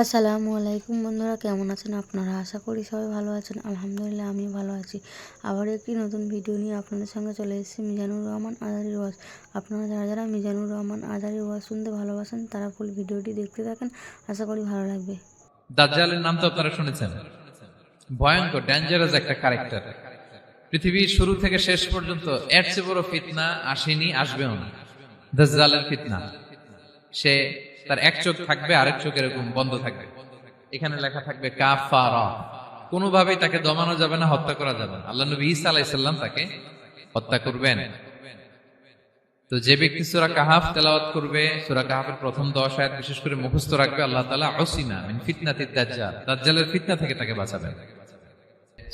আসসালামু আলাইকুম বন্ধুরা, কেমন আছেন আপনারা? আশা করি সবাই ভালো আছেন। আলহামদুলিল্লাহ আমি ভালো আছি। আবার একটি নতুন ভিডিও নিয়ে আপনাদের সঙ্গে চলে এসেছি মিজানুর রহমান আজারির ওয়াজ। আপনারা যারা যারা মিজানুর রহমান আজারির ওয়াজ শুনতে ভালোবাসেন তারা ফুল ভিডিওটি দেখতে থাকেন, আশা করি ভালো লাগবে। দাজ্জালের নাম তো আপনারা শুনেছেন। ভয়ঙ্কর ডেঞ্জারাস একটা ক্যারেক্টার। পৃথিবীর শুরু থেকে শেষ পর্যন্ত এর চেয়ে বড় ফিতনা আসেনি, আসবেও না। দাজ্জালের ফিতনা। সে তার এক চোখ থাকবে, আরেক চোখ এরকম বন্ধ থাকবে। এখানে লেখা থাকবে কাফারা। কোনোভাবেই তাকে দমানো যাবে না, হত্যা করা যাবে না। আল্লাহ নবী ঈসা আলাইহিস সালাম তাকে হত্যা করবেন। তো যে ব্যক্তি সূরা কাহাফ তেলাওয়াত করবে, সূরা কাহাফের প্রথম 10 আয়াত বিশেষ করে মুখস্থ রাখবে, আল্লাহ তাআলা উসিমা মিন ফিতনাতিদ দাজ্জাল, দাজ্জালের ফিতনা থেকে তাকে বাঁচাবেন।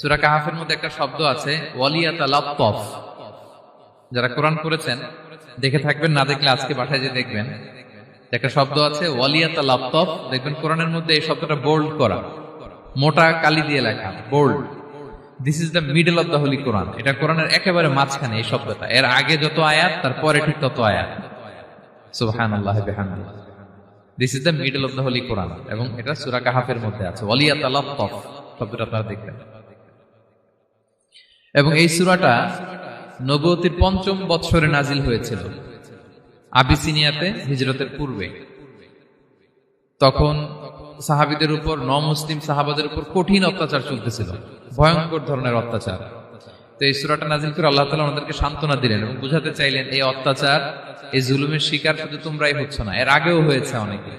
সূরা কাহাফের মধ্যে একটা শব্দ আছে ওয়ালিয়াতালাত্তাফ। যারা কোরআন পড়েছেন দেখে থাকবেন, না দেখলে আজকে বাসায় যে দেখবেন, একটা শব্দ আছে ওয়ালিয়াতালাত্তাফ। দেখবেন কোরআনের মধ্যে এই শব্দটা বোল্ড করা, মোটা কালি দিয়ে লেখা, bold. This is the middle of the holy Quran. এটা কোরআনের একেবারে মাঝখানে এই শব্দটা। এর আগে যত আয়াত তার পরে ঠিক তত আয়াত। সুবহানাল্লাহি বিহামদিহি। This is the middle of the holy Quran, এবং এটা সূরা কাহাফের মধ্যে আছে ওয়ালিয়াতালাত্তাফ শব্দটা আপনারা দেখবেন। এবং এই সূরাটা নবুয়তির ৫ম বৎসরে নাজিল হয়েছিল, আবিসিনিয়াতে হিজরতের পূর্বে। তখন সাহাবীদের উপর, নমুসলিম সাহাবাদের উপর কঠিন অত্যাচার চলতেছিল, ভয়ঙ্কর ধরনের অত্যাচার। তো এই সূরাটা নাজিল করে আল্লাহ তাআলা ওনাদেরকে সান্ত্বনা দিলেন এবং বুঝাতে চাইলেন এই অত্যাচার, এই জুলুমের শিকার শুধু তোমরাই হচ্ছ না, এর আগেও হয়েছে অনেকে।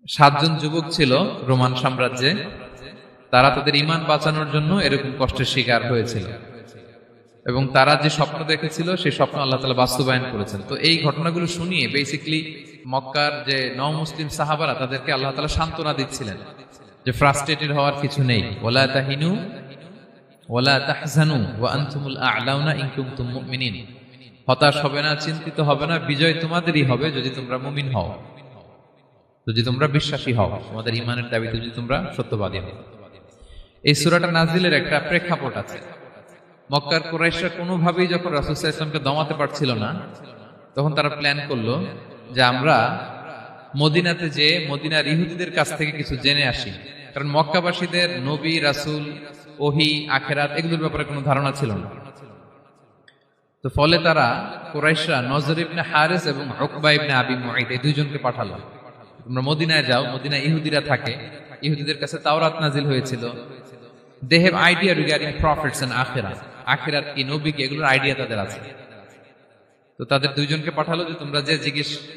৭ জন যুবক ছিল রোমান সাম্রাজ্যে, তারা তাদের ঈমান বাঁচানোর জন্য এরকম কষ্টের শিকার হয়েছিল, এবং তারা যে স্বপ্ন দেখেছিল সেই স্বপ্ন আল্লাহ তাআলা বাস্তবায়ন করেছেন। তো এই ঘটনাগুলো শুনিয়ে বেসিক্যালি মক্কার যে নও-মুসলিম সাহাবারা, তাদেরকে আল্লাহ তাআলা সান্ত্বনা দিচ্ছিলেন যে ফ্রাস্ট্রেটেড হওয়ার কিছু নেই। ওয়ালা তাহিনু ওয়ালা তাহজানু ওয়া আনতুমুল আ'লাউনা ইন কুনতুম মুমিনিন। হতাশ হবে না, চিন্তিত হবে না, বিজয় তোমাদেরই হবে যদি তোমরা মুমিন হও, যদি তোমরা বিশ্বাসী হও, তোমাদের ঈমানের দাবিতে যদি তোমরা সত্যবাদী হও। এই সূরাটা নাজিলের একটা প্রেক্ষাপট আছে। মক্কার কুরাইশরা কোনোভাবেই যখন রাসূল সাল্লাল্লাহু আলাইহি ওয়াসাল্লামকে দমাতে পারছিল না, তখন তারা প্ল্যান করলো যে আমরা মদিনাতে যে মদিনার ইহুদিদের কাছ থেকে কিছু জেনে আসি। কারণ মক্কাবাসীদের নবী, রাসূল, ওহী, আখিরাত এগুলোর ব্যাপারে কোনো ধারণা ছিল না। তো ফলে তারা কুরাইশরা নজর ইবনে হারিস এবং উকবা ইবনে আবি মুঈত এই দুইজনকে পাঠালো, তোমরা মদিনায় যাও, মদিনায় ইহুদিরা থাকে, ইহুদিদের কাছে তাওরাত নাজিল হয়েছিল। They have idea regarding prophets and আখিরাত, আখিরাত কি, নবী কি, এগুলোর আইডিয়া তাদের আছে। তো তাদের দুইজনকে পাঠালো যে তোমরা যে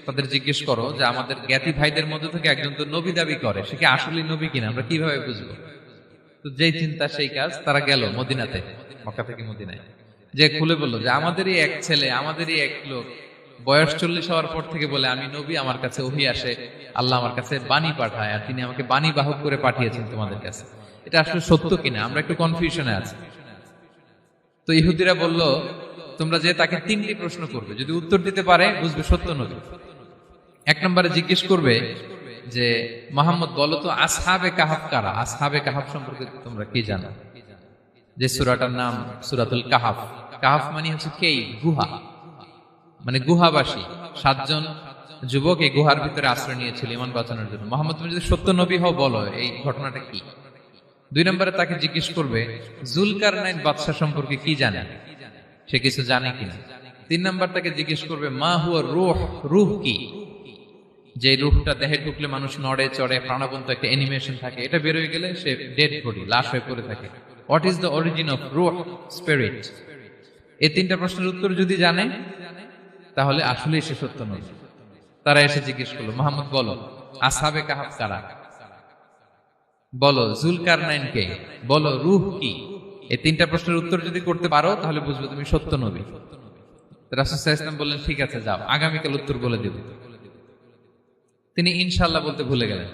তাদের জিজ্ঞেস করো যে আমাদের জ্ঞাতি ভাইদের মধ্যে থেকে একজন তো নবী দাবি করে, সে কি আসলেই নবী কিনা, আমরা কিভাবে বুঝবো? তো যেই চিন্তা সেই কাজ, তারা গেল মদিনাতে, মক্কা থেকে মদিনায়, যে খুলে বললো যে আমাদেরই এক ছেলে, আমাদেরই এক লোক বয়স 40 হওয়ার পর থেকে বলে আমি নবী, আমার কাছে ওহী আসে, আল্লাহ আমার কাছে বাণী পাঠায়, আর তিনি আমাকে বাণী বাহক করে পাঠিয়েছেন তোমাদের কাছে। এটা আসলে সত্য কিনা আমরা একটু কনফিউশনে আছি। তো ইহুদিরা বলল তোমরা যে তাকে 3টি প্রশ্ন করবে, যদি উত্তর দিতে পারে বুঝবে সত্য নবী। 1 নম্বরে জিজ্ঞেস করবে যে মুহাম্মদ বলো তো আসহাবে কাহাফ কারা, আসহাবে কাহাফ সম্পর্কে তোমরা কি জানো? যে সূরাটার নাম সূরাতুল কাহাফ। কাহাফ মানে হচ্ছে কেইভ, গুহা, মানে গুহাবাসী। 7 জন যুবক এই গুহার ভিতরে আশ্রয় নিয়েছিল ঈমান বাঁচানোর জন্য। মুহাম্মদ তুমি যদি সত্য নবী হও বলো এই ঘটনাটা কি। 2 নম্বরে তাকে জিজ্ঞেস করবে জুলকারনাইন বাদশা সম্পর্কে কি জানে, সে কিছু জানে কিনা। 3 নম্বর তাকে জিজ্ঞেস করবে মা হুয়া রূহ, রূহ কি, যে রূহটা দেহে ঢুকলে মানুষ নড়ে চড়ে, প্রাণবন্ত একটা অ্যানিমেশন থাকে, এটা বের হয়ে গেলে সে ডেড বডি, লাশ হয়ে পড়ে থাকে। What is the origin of রূহ, স্পিরিট। এই 3টা প্রশ্নের উত্তর যদি জানে তাহলে আসলেই সে সত্য নবী। তারা এসে জিজ্ঞেস করলো মুহাম্মদ বলো আসহাবে কাহাফ কারা, বলো জুলকারনাইন কে, বলো রূহ কি। এই 3টা প্রশ্নের উত্তর যদি করতে পারো তাহলে বুঝবে তুমি সত্য নবী। রাসূল সাল্লাল্লাহু আলাইহি ওয়াসাল্লাম বললেন ঠিক আছে যাও, আগামীকাল উত্তর বলে দেব। তিনি ইনশাআল্লাহ বলতে ভুলে গেলেন।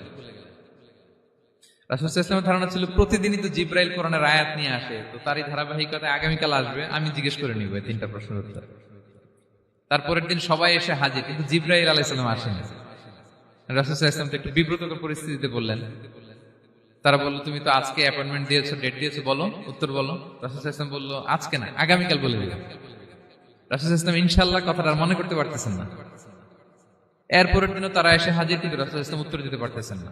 রাসূল সাল্লাল্লাহু আলাইহি ওয়াসাল্লামের ধারণা ছিল প্রতিদিনই তো জিবরাইল কোরআনের আয়াত নিয়ে আসে, তো তারই ধারাবাহিকতায় আগামীকাল আসবে, আমি জিজ্ঞেস করে নিব এই 3টা প্রশ্নের উত্তর। তারপরের দিন সবাই এসে হাজির, কিন্তু জিবরাইল আলাইহিস সালাম আসেনি। রাসূল সাল্লাল্লাহু আলাইহি ওয়াসাল্লাম একটু বিব্রতকর পরিস্থিতিতে বললেন। তারা বললো তুমি তো আজকে অ্যাপয়েন্টমেন্ট দিয়েছো, ডেট দিয়েছো, বলো উত্তর বলো। রাসূল সাল্লাল্লাহু আলাইহি ওয়াসাল্লাম বলল আজকে না, আগামীকাল বলে দিলাম। রাসূল সাল্লাল্লাহু আলাইহি ওয়াসাল্লাম ইনশাআল্লাহ কথাটা আর মনে করতে পারতেছেন না। এরপরের দিনও তারা এসে হাজির, কিন্তু রাসূল ইসলাম উত্তর দিতে পারতেছেন না।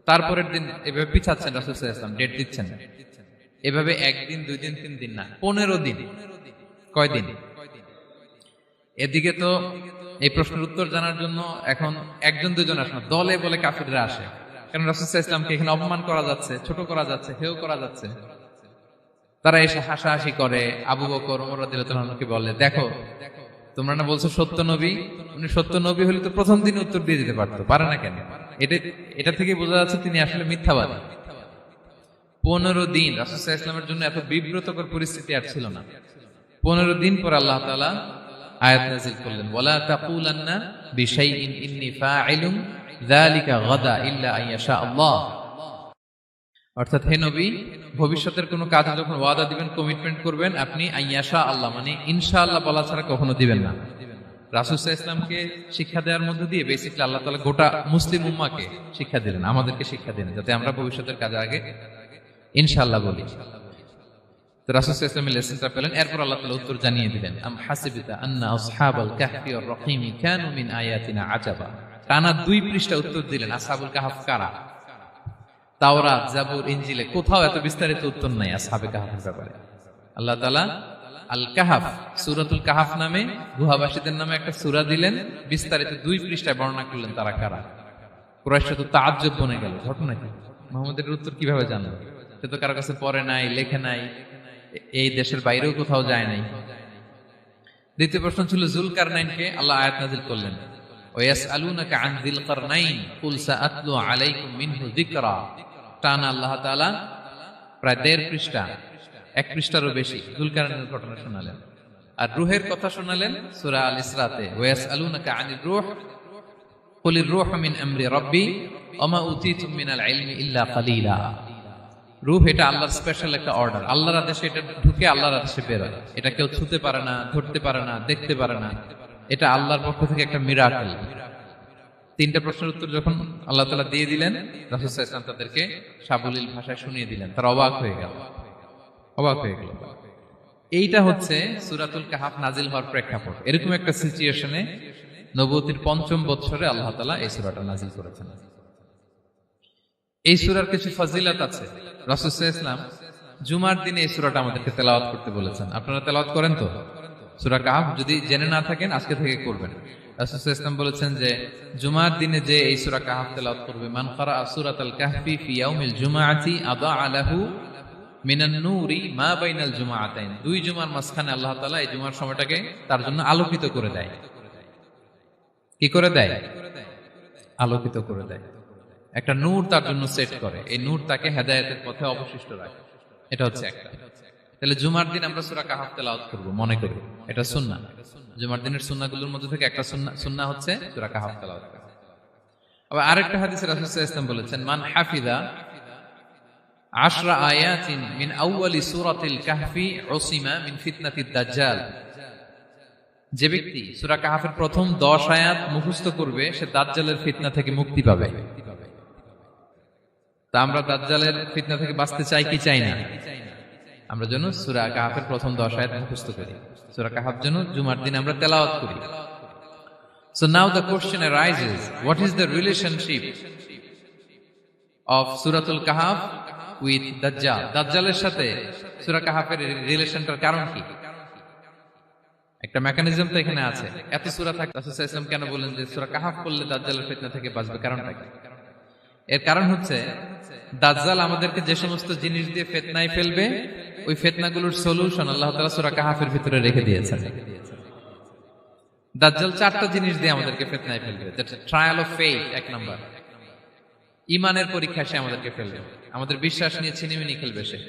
তারপরের দিন এভাবে পিছাচ্ছেন, রাসূল ইসলাম ডেট দিচ্ছেন না। এভাবে একদিন, 2 দিন, 3 দিন না, 15 দিন। কয়দিন? এদিকে তো এই প্রশ্নের উত্তর জানার জন্য এখন একজন দুজন আসে না, দলে বলে কাফিররা আসে। কারণ রাসূল ইসলামকে এখানে অপমান করা যাচ্ছে, ছোট করা যাচ্ছে, হেয় করা যাচ্ছে। তারা এসে হাসাহাসি করে। আবু বকর, ওমর রাদিয়াল্লাহু আনহুকে বলে, দেখো তোমরা না বলছো সত্য নবী, উনি সত্য নবী হলে তো প্রথম দিন উত্তর দিয়ে দিতে পারতো, পারে না কেন? এটা থেকে বোঝা যাচ্ছে তিনি আসলে মিথ্যাবাদী। 15 দিন রাসূল সাল্লাল্লাহু আলাইহি ওয়াসাল্লামের জন্য এত বিব্রতকর পরিস্থিতি আর ছিল না। 15 দিন পর আল্লাহ তাআলা আয়াত নাযিল করলেন, ওয়ালা তাকুলান্না বিশাইইন ইন্নী ফাইলুম যালিকা গাদা ইল্লা আইয়াশা আল্লাহ। অর্থাৎ হে নবী, ভবিষ্যতের কোনো কাজে যখন ওয়াদা দিবেন, কমিটমেন্ট করবেন, আপনি আইয়াশা আল্লাহ মানে ইনশাআল্লাহ বলা ছাড়া কখনো দিবেন না। রাসূল সাল্লাল্লাহু আলাইহি ওয়াসাল্লামকে শিক্ষা দেওয়ার মধ্য দিয়ে বেসিক্যালি আল্লাহ তাআলা গোটা মুসলিম উম্মাহকে শিক্ষা দিলেন, আমাদেরকে শিক্ষা দিলেন, যাতে আমরা ভবিষ্যতের কাজে আগে ইনশাআল্লাহ বলি। তো রাসূল সাল্লাল্লাহু আলাইহি ওয়াসাল্লাম লেসনটা পেলেন। এরপর আল্লাহ তাআলা উত্তর জানিয়ে দিলেন, আম হাসিবিতা আন্না আসহাবাল কাহফি ওয়ার রহিমি কানু মিন আয়াতিনা আজাবা। টানা 2 পৃষ্ঠা উত্তর দিলেন আসহাবুল কাহফ কারা। তাওরাত, জাবুর, ইনজিলে কোথাও এত বিস্তারিত উত্তর নাই আসহাবে কাহফের ব্যাপারে। আল্লাহ তাআলা আল কাহফ, সূরাতুল কাহফ নামে গুহাবাসীদের নামে একটা সূরা দিলেন, বিস্তারিত 2 পৃষ্ঠায় বর্ণনা করলেন তারা কারা। কুরাইশরা তো তাআজ্জুব বনে গেল, ঘটনা কি, মুহাম্মদের উত্তর কিভাবে জানলো? সে তো কারো কাছে পড়ে নাই, লেখে নাই, এই দেশের বাইরেও কোথাও যায় নাই। দ্বিতীয় প্রশ্ন ছিল যুলকারনাইনকে আল্লাহ আয়াত নাযিল করলেন, ওয়াসআলুনাকা আন যিলকারনাইন কুল সাআতলু আলাইকুম মিনহু যিকরা। টানা আল্লাহ তাআলা প্রায় 1.5 পৃষ্ঠা, 1 পৃষ্ঠারও বেশি যুলকারনাইনের ঘটনা শোনালেন। আর রূহের কথা শোনালেন সূরা আল ইসরাতে, ওয়াসআলুনাকা আনির রূহ কুলির রূহু মিন আমরি রাব্বি ওয়া মা উতীতুম মিনাল ইলমি ইল্লা কালিলা। রূহ এটা আল্লাহর স্পেশাল একটা অর্ডার, আল্লাহর আদেশে এটা ঢুকে আল্লাহর আদেশে বের হয়। এটা কেউ ছুঁতে পারে না, ধরতে পারে না, দেখতে পারে না। এটা আল্লাহর পক্ষ থেকে একটা মিরাকেল। 3টা প্রশ্নের উত্তর যখন আল্লাহ তাআলা দিয়ে দিলেন, রাসূল সাল্লাল্লাহু আলাইহি ওয়াসাল্লাম তাদেরকে সাবলীল ভাষায় শুনিয়ে দিলেন। তারা অবাক হয়ে গেল। এইটা হচ্ছে সূরাতুল কাহফ নাজিল হওয়ার প্রেক্ষাপট। এরকম একটা সিচুয়েশনে নবুয়তির 5ম বছরে আল্লাহ তাআলা এই সূরাটা নাজিল করেছেন। এই সূরার কিছু ফজিলত আছে। রাসূল সাল্লাল্লাহু আলাইহি ওয়াসাল্লাম জুমার দিনে এই সূরাটা আমাদেরকে তেলাওয়াত করতে বলেছেন। আপনারা তেলাওয়াত করেন তো? সূরা কাহফ যদি জেনে না থাকেন আজকে থেকে করবেন। রাসূল সাল্লাল্লাহু আলাইহি ওয়াসাল্লাম বলেছেন যে জুমার দিনে যে এই সূরা কাহফ তেলাওয়াত করবে, মান ক্বারাআ সূরাতাল কাহফি ফি ইয়াউমিল জুমআতি আদাআ লাহু মিনান নূরি মা বাইনাল জুমআতাইন। 2 জুমার মাঝখানে আল্লাহ তাআলা এই জুমার সময়টাকে তার জন্য আলোকিত করে দেয়। কি করে দেয়? আলোকিত করে দেয়। একটা নূর তার জন্য সেট করে, এই নূর তাকে হেদায়েতের পথে অবশিষ্ট রাখে। এটা হচ্ছে একটা। তাহলে জুমার দিন আমরা সূরা কাহফ তেলাওয়াত করব, মনে করি এটা সুন্নাহ। জুমার দিনের সুন্নাহগুলোর মধ্যে থেকে একটা সুন্নাহ হচ্ছে সূরা কাহফ তেলাওয়াত করা। আবার আরেকটা হাদিসে রাসূল সাল্লাল্লাহু আলাইহি ওয়াসাল্লাম বলেছেন, মান হাফিযা 10 আয়াতিন মিন আউয়ালি সূরাতিল কাহফি উসিমা মিন ফিতনাতিদ দাজ্জাল। যে ব্যক্তি সূরা কাহফের প্রথম 10 আয়াত মুখস্থ করবে, সে দাজ্জালের ফিতনা থেকে মুক্তি পাবে। তা আমরা দাজ্জালের ফিতনা থেকে বাঁচতে চাই কি চাই না? আমরা যেন সূরা কাহফের প্রথম 10 আয়াত মুখস্থ করি, সূরা কাহফ যেন জুমার দিন আমরা তেলাওয়াত করি। So now the question arises, what is the relationship of Suratul Kahf with Dajjal? দাজ্জালের সাথে সূরা কাহফের রিলেশনটার কারণ কি? একটা মেকানিজম তো এখানে আছে। এত সূরা থাকে, রাসূল সাল্লাল্লাহু আলাইহি ওয়াসাল্লাম কেন বলেন যে সূরা কাহফ পড়লে দাজ্জালের ফিতনা থেকে বাঁচবে? কারণটা কি? এর কারণ হচ্ছে দাজ্জাল আমাদেরকে যে সমস্ত জিনিস দিয়ে ফিতনায় ফেলবে, ওই ফিতনাগুলোর সলিউশন আল্লাহ তাআলা সূরা কাহফের ভিতরে রেখে দিয়েছেন। দাজ্জাল 4টা জিনিস দিয়ে আমাদেরকে ফিতনায় ফেলবে। That's trial of faith, 1 number. ঈমানের পরীক্ষা সে আমাদেরকে ফেলবে, আমাদের বিশ্বাস নিয়ে ছিনিমিনি খেলবে সে।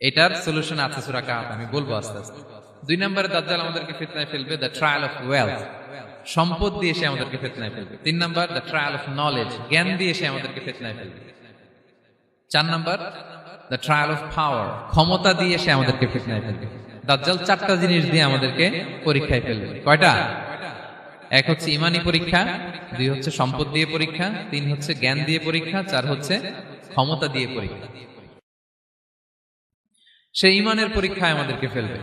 এটার সলিউশন আছে সূরা কাহফ, আমি বলবো আস্তে আস্তে। 2 নম্বরে দাজ্জাল আমাদেরকে ফিতনায় ফেলবে, দ্য ট্রায়াল অফ ওয়েলথ, সম্পদ দিয়ে সে আমাদেরকে ফিতনায় ফেলবে। 3 number the trial of knowledge, জ্ঞান দিয়ে সে আমাদেরকে ফিতনায় ফেলবে। 4 number the trial of power, ক্ষমতা দিয়ে সে আমাদেরকে ফিতনায় ফেলবে। দাজ্জাল 4টা জিনিস দিয়ে আমাদেরকে পরীক্ষায় ফেলবে। কয়টা? 1 হচ্ছে ঈমানি পরীক্ষা, 2 হচ্ছে সম্পদ দিয়ে পরীক্ষা, 3 হচ্ছে জ্ঞান দিয়ে পরীক্ষা, 4 হচ্ছে ক্ষমতা দিয়ে পরীক্ষা। সে ঈমানের পরীক্ষায় আমাদেরকে ফেলবে।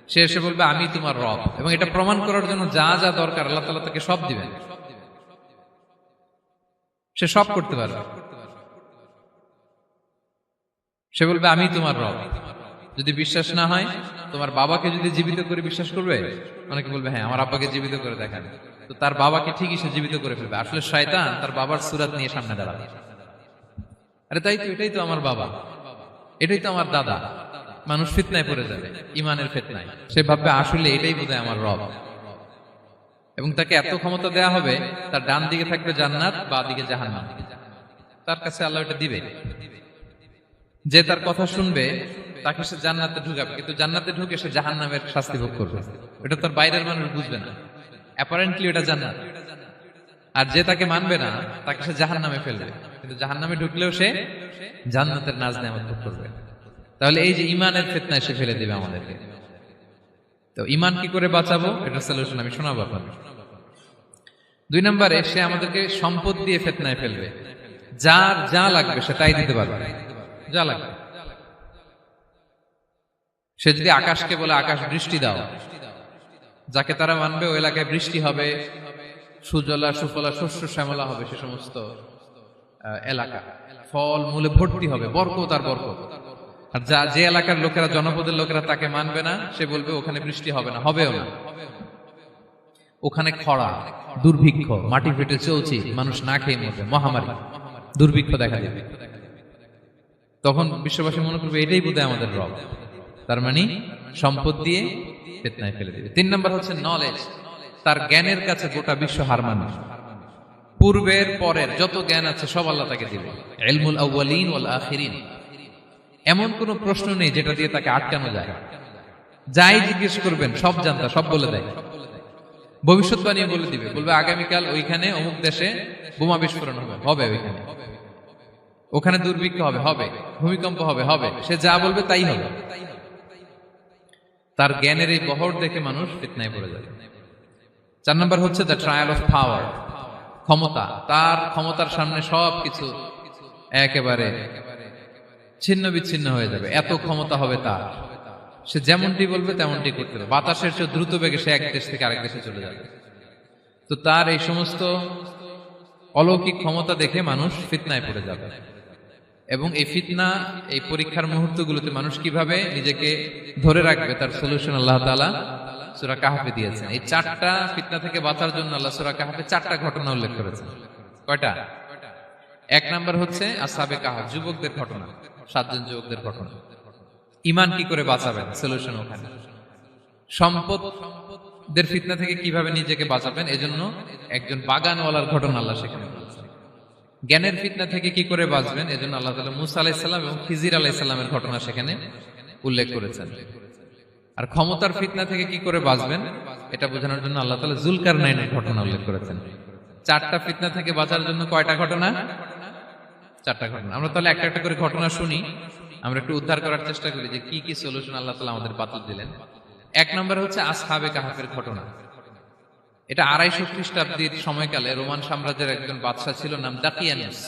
সে এসে বলবে আমি তোমার রব, এবং এটা প্রমাণ করার জন্য যা যা দরকার আল্লাহ তাআলা তাকে সব দিবেন, সে সব করতে পারবে। সে বলবে আমি তোমার রব। যদি বিশ্বাস না হয়, তোমার বাবাকে যদি জীবিত করে বিশ্বাস করবে? অনেকে বলবে হ্যাঁ আমার আব্বাকে জীবিত করে দেখান, তো তার বাবাকে ঠিকই সে জীবিত করে ফেলবে। আসলে শয়তান তার বাবার সুরাত নিয়ে সামনে দাঁড়াবে, আরে তাই তো, এটাই তো আমার বাবা, এটাই তো আমার দাদা। মানুষ ফিতনায় পড়ে যাবে, ইমানের ফিতনায়। সে ভাববে আসলে এটাই বোধহয় আমার রব, এবং তাকে এত ক্ষমতা দেয়া হবে, তার ডান দিকে থাকবে জান্নাত, বাঁ দিকে জাহান্নাম, তার কাছে আল্লাহ এটা দিবে। যে তার কথা শুনবে তাকে সে জান্নাতে ঢুকাবে, কিন্তু জান্নাতে ঢুকে সে জাহান্নামের শাস্তি ভোগ করবে। এটা তার বাইরের মানুষ বুঝবে না, অ্যাপারেন্টলি এটা জান্নাত। আর যে তাকে মানবে না তাকে সে জাহান্নামে ফেলবে, কিন্তু জাহান্নামে ঢুকলেও সে জান্নাতের নাজ নেয়ামত ভোগ করবে। তাহলে এই যে ইমানের ফিতনায় সে ফেলে দিবে আমাদেরকে। তো ইমান কি করে বাঁচাবো, এটা সলিউশন আমি শোনাবো আপনাদের। 2 নম্বরে, সে আমাদেরকে সম্পদ দিয়ে ফিতনায় ফেলবে। যার যা লাগবে সে তাই দিতে পারবে, যা লাগবে। সে যদি আকাশকে বলে আকাশ বৃষ্টি দাও, যাকে তারা মানবে ওই এলাকায় বৃষ্টি হবে, সুজলা সুফলা শস্য শ্যামলা হবে, সে সমস্ত এলাকা ফল মূলে ভর্তি হবে, বরকত আর বরকত। আর যে এলাকার লোকেরা, জনপদের লোকেরা তাকে মানবে না, সে বলবে ওখানে বৃষ্টি হবে না, হবেও না। ওখানে খরা, দুর্ভিক্ষ, মাটি ফেটে চলছে, মানুষ না খেয়ে মরবে, মহামারী, দুর্ভিক্ষ দেখা দেবে। তখন বিশ্ববাসী মনে করবে এটাই বোধহয় আমাদের রব। তার মানে সম্পদ দিয়ে ফিতনায় ফেলে দিবে। 3 নম্বর হচ্ছে নলেজ। তার জ্ঞানের কাছে গোটা বিশ্ব হার মানবে। পূর্বের পরের যত জ্ঞান আছে সব আল্লাহ তাকে দিবে। ইলমুল আউয়ালিন ওয়াল আখিরিন, এমন কোন প্রশ্ন নেই যেটা দিয়ে তাকে আটকানো যায়। যাই জিজ্ঞেস করবেন সব জানতা, সব বলে দেয়। ভবিষ্যৎবাণী বলে দিবে, বলবে আগামীকাল ওইখানে অমুক দেশে বোমা বিস্ফোরণ হবে, হবে ওইখানে, ওখানে দুর্ভিক্ষ হবে, হবে, ভূমিকম্প হবে, হবে। সে যা বলবে তাই হবে। তার জ্ঞানের এই বহর দেখে মানুষ ফিতনায় পড়ে যাবে। 4 নম্বর হচ্ছে দ্য ট্রায়াল অফ পাওয়ার, ক্ষমতা। তার ক্ষমতার সামনে সবকিছু একেবারে ছিন্ন বিচ্ছিন্ন হয়ে যাবে, এত ক্ষমতা হবে তার। সে যেমনটি বলবে তেমনটি করতে হবে। বাতাসের চেয়ে দ্রুত বেগে সে এক দেশ থেকে আরেক দেশে চলে যাবে। তো তার এই সমস্ত অলৌকিক ক্ষমতা দেখে মানুষ ফিতনায় পড়ে যাবে। এবং এই ফিতনা, এই পরীক্ষার মুহূর্তগুলোতে মানুষ কিভাবে নিজেকে ধরে রাখবে তার সলিউশন আল্লাহ তাআলা সূরা কাহফে দিয়েছেন। এই 4টা ফিতনা থেকে বাঁচার জন্য আল্লাহ সূরা কাহফে 4টা ঘটনা উল্লেখ করেছেন। কয়টা? 1 নাম্বার হচ্ছে আসহাবে কাহফ, যুবকদের ঘটনা, 7 জন যুবকদের ঘটনা। ঈমান কি করে বাঁচাবেন, সলিউশন ওখানে। সম্পদের ফিতনা থেকে কিভাবে নিজেকে বাঁচাবেন, এজন্য একজন বাগানওয়ালার ঘটনা আল্লাহ সেখানে বলেছেন। জ্ঞানের ফিতনা থেকে কি করে বাঁচবেন, এজন্য আল্লাহ তাআলা মুসা আলাইহিস সালাম এবং খিজির আলাইহিস সালামের ঘটনা সেখানে উল্লেখ করেছেন। আর ক্ষমতার ফিতনা থেকে কি করে বাঁচবেন এটা বোঝানোর জন্য আল্লাহ তাআলা যুলকারনাইনের ঘটনা উল্লেখ করেছেন। 4টা ফিতনা থেকে বাঁচার জন্য কয়টা ঘটনা? 4টা ঘটনা। আমরা তাহলে একটা একটা করে ঘটনা শুনি, আমরা একটু উদ্ধার করার চেষ্টা করি যে কি কি সলিউশন আল্লাহ তাআলা আমাদের বাতলে দিলেন। 1 নম্বর হচ্ছে আসহাবে কাহফের ঘটনা। এটা 250 খ্রিস্টাব্দের সময়কালে রোমান সাম্রাজ্যের একজন বাদশা ছিল, নাম দাকিয়ানুস,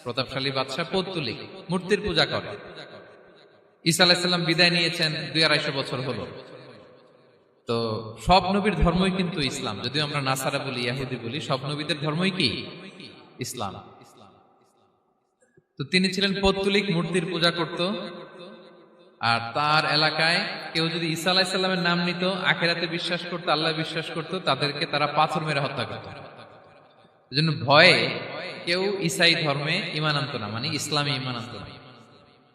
প্রতাপশালী বাদশা, পৌত্তলিক, মূর্তির পূজা করে। ঈসা আলাইহিস সালাম বিদায় নিয়েছেন, 200-250 বছর হলো। তো সব নবীর ধর্মই কিন্তু ইসলাম, যদিও আমরা নাসারা বলি, ইহুদি বলি, সব নবীদের ধর্মই কি ইসলাম। তো তিনি ছিলেন পৌত্তলিক, মূর্তির পূজা করত। আর তার এলাকায় কেউ যদি ঈসা আলাইহিস সালামের নাম নিত, আখিরাতে বিশ্বাস করত, আল্লাহ বিশ্বাস করত, তাদেরকে তারা পাথর মেরে হত্যা করত। এজন্য ভয়ে কেউ ঈসাই ধর্মে ঈমান আনতো না, মানে ইসলামে ঈমান আনতো না।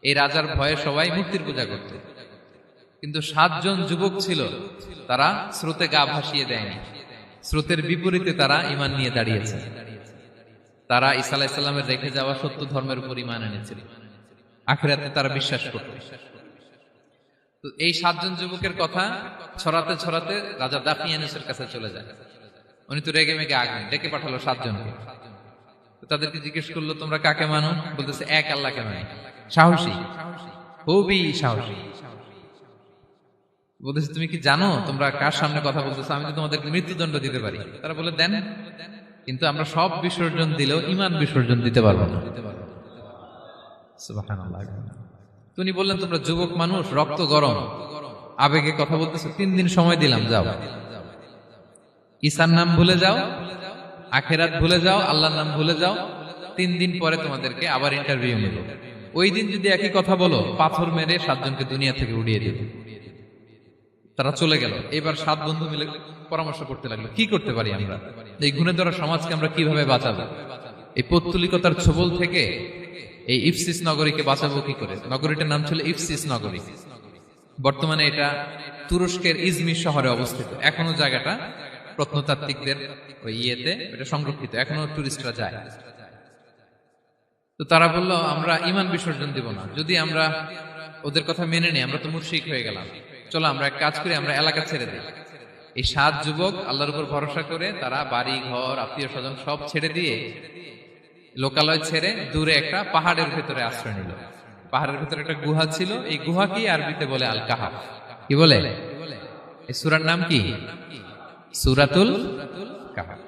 এই রাজার ভয়ে সবাই মূর্তির পূজা করত। কিন্তু 7 জন যুবক ছিল, তারা স্রোতে গা ভাসিয়ে দেয়নি, স্রোতের বিপরীতে তারা ঈমান নিয়ে দাঁড়িয়েছে। তারা ঈসা আলাইহিস সালামের রেখে যাওয়া সত্য ধর্মের উপর ঈমান এনেছিল, আখিরাতে তারা বিশ্বাস করত। তো এই 7 জন যুবকের কথা ছড়াতে ছড়াতে রাজা দাকিয়ানুসের কাছে চলে যায়। উনি তো রেগে মেগে আগুন ডেকে পাঠালো 7 জনকে। তো তাদেরকে জিজ্ঞেস করলো তোমরা কাকে মানো? বলতেছে এক আল্লাহকে মানি। সাহসী, খুবই সাহসী। বলতেছে তুমি কি জানো তোমরা কার সামনে কথা বলতেছো? আমি তো তোমাদেরকে মৃত্যুদণ্ড দিতে পারি। তারা বলে দেন, কিন্তু আমরা সব বিসর্জন দিলেও ঈমান বিসর্জন দিতে পারবো না। সুবহানাল্লাহ। উনি বললেন তোমরা যুবক মানুষ, রক্ত গরম, আবেগে কথা বলতেছো, 3 দিন সময় দিলাম, যাও। ঈসার নাম ভুলে যাও, আখেরাত ভুলে যাও, আল্লাহর নাম ভুলে যাও। 3 দিন পরে তোমাদেরকে আবার ইন্টারভিউ নেব। ওই দিন যদি একই কথা বলো, পাথর মেরে 7 জনকে দুনিয়া থেকে উড়িয়ে দেবে। তারা চলে গেল। এবার 7 বন্ধু মিলে পরামর্শ করতে লাগলো, কি করতে পারি আমরা, এই গুণে ধরা সমাজকে আমরা কিভাবে বাঁচাবো, এই পৌত্তলিকতার ছোবল থেকে এই ইফসিস নগরীকে বাঁচাবো কি করে। নগরীটার নাম ছিল ইফসিস নগরী। বর্তমানে এটা তুরস্কের ইজমির শহরে অবস্থিত। এখনো জায়গাটা প্রত্নতাত্ত্বিকদের ওই ইয়েতে এটা সংরক্ষিত, এখনো টুরিস্টরা যায়। তো তারা বলল, আমরা ঈমান বিসর্জন দিব না, যদি আমরা ওদের কথা মেনে নিই আমরা তো মুশরিক হয়ে গেলাম। চলো আমরা এক কাজ করি, আমরা এলাকা ছেড়ে দিই। এই 7 যুবক আল্লাহর উপর ভরসা করে তারা বাড়ি ঘর আত্মীয় স্বজন সব ছেড়ে দিয়ে, লোকালয় ছেড়ে দূরে একটা পাহাড়ের ভেতরে আশ্রয় নিল। পাহাড়ের ভেতরে একটা গুহা ছিল, এই গুহা কি আরবিতে বলে আল কাহাফ। কি বলে? এই সূরার নাম কি? সূরাতুল কাহাফ।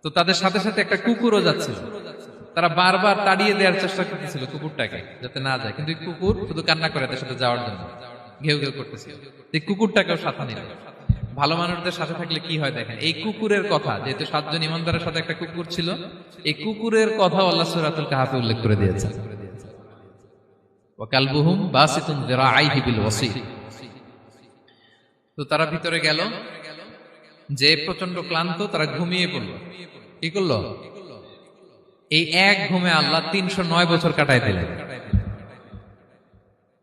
তো তাদের সাথে সাথে একটা কুকুরও যাচ্ছিল। তারা বারবার তাড়িয়ে দেওয়ার চেষ্টা করতেছিল কুকুরটাকে, যাতে না যায়, কিন্তু কুকুর শুধু কান্না করে তার সাথে যাওয়ার জন্য ঘেউ ঘেউ করতেছিল। এই কুকুরটাকেও সাথে নিল। ভালো মানুষদের সাথে থাকলে কি হয় দেখেন, এই কুকুরের কথা, যেহেতু 7 জন ইমানদারের সাথে একটা কুকুর ছিল, এই কুকুরের কথা আল্লাহ সূরাতুল কাহাফে উল্লেখ করে দিয়েছেন। ওয়া কালবুহুম বাসিতুন যিরাআইহি বিল ওয়াসিল। তো তারা ভিতরে গেল, যে প্রচন্ড ক্লান্ত, তারা ঘুমিয়ে পড়ল। কি করলো? এই এক ঘুমে আল্লাহ 309 বছর কাটাই দিলেন।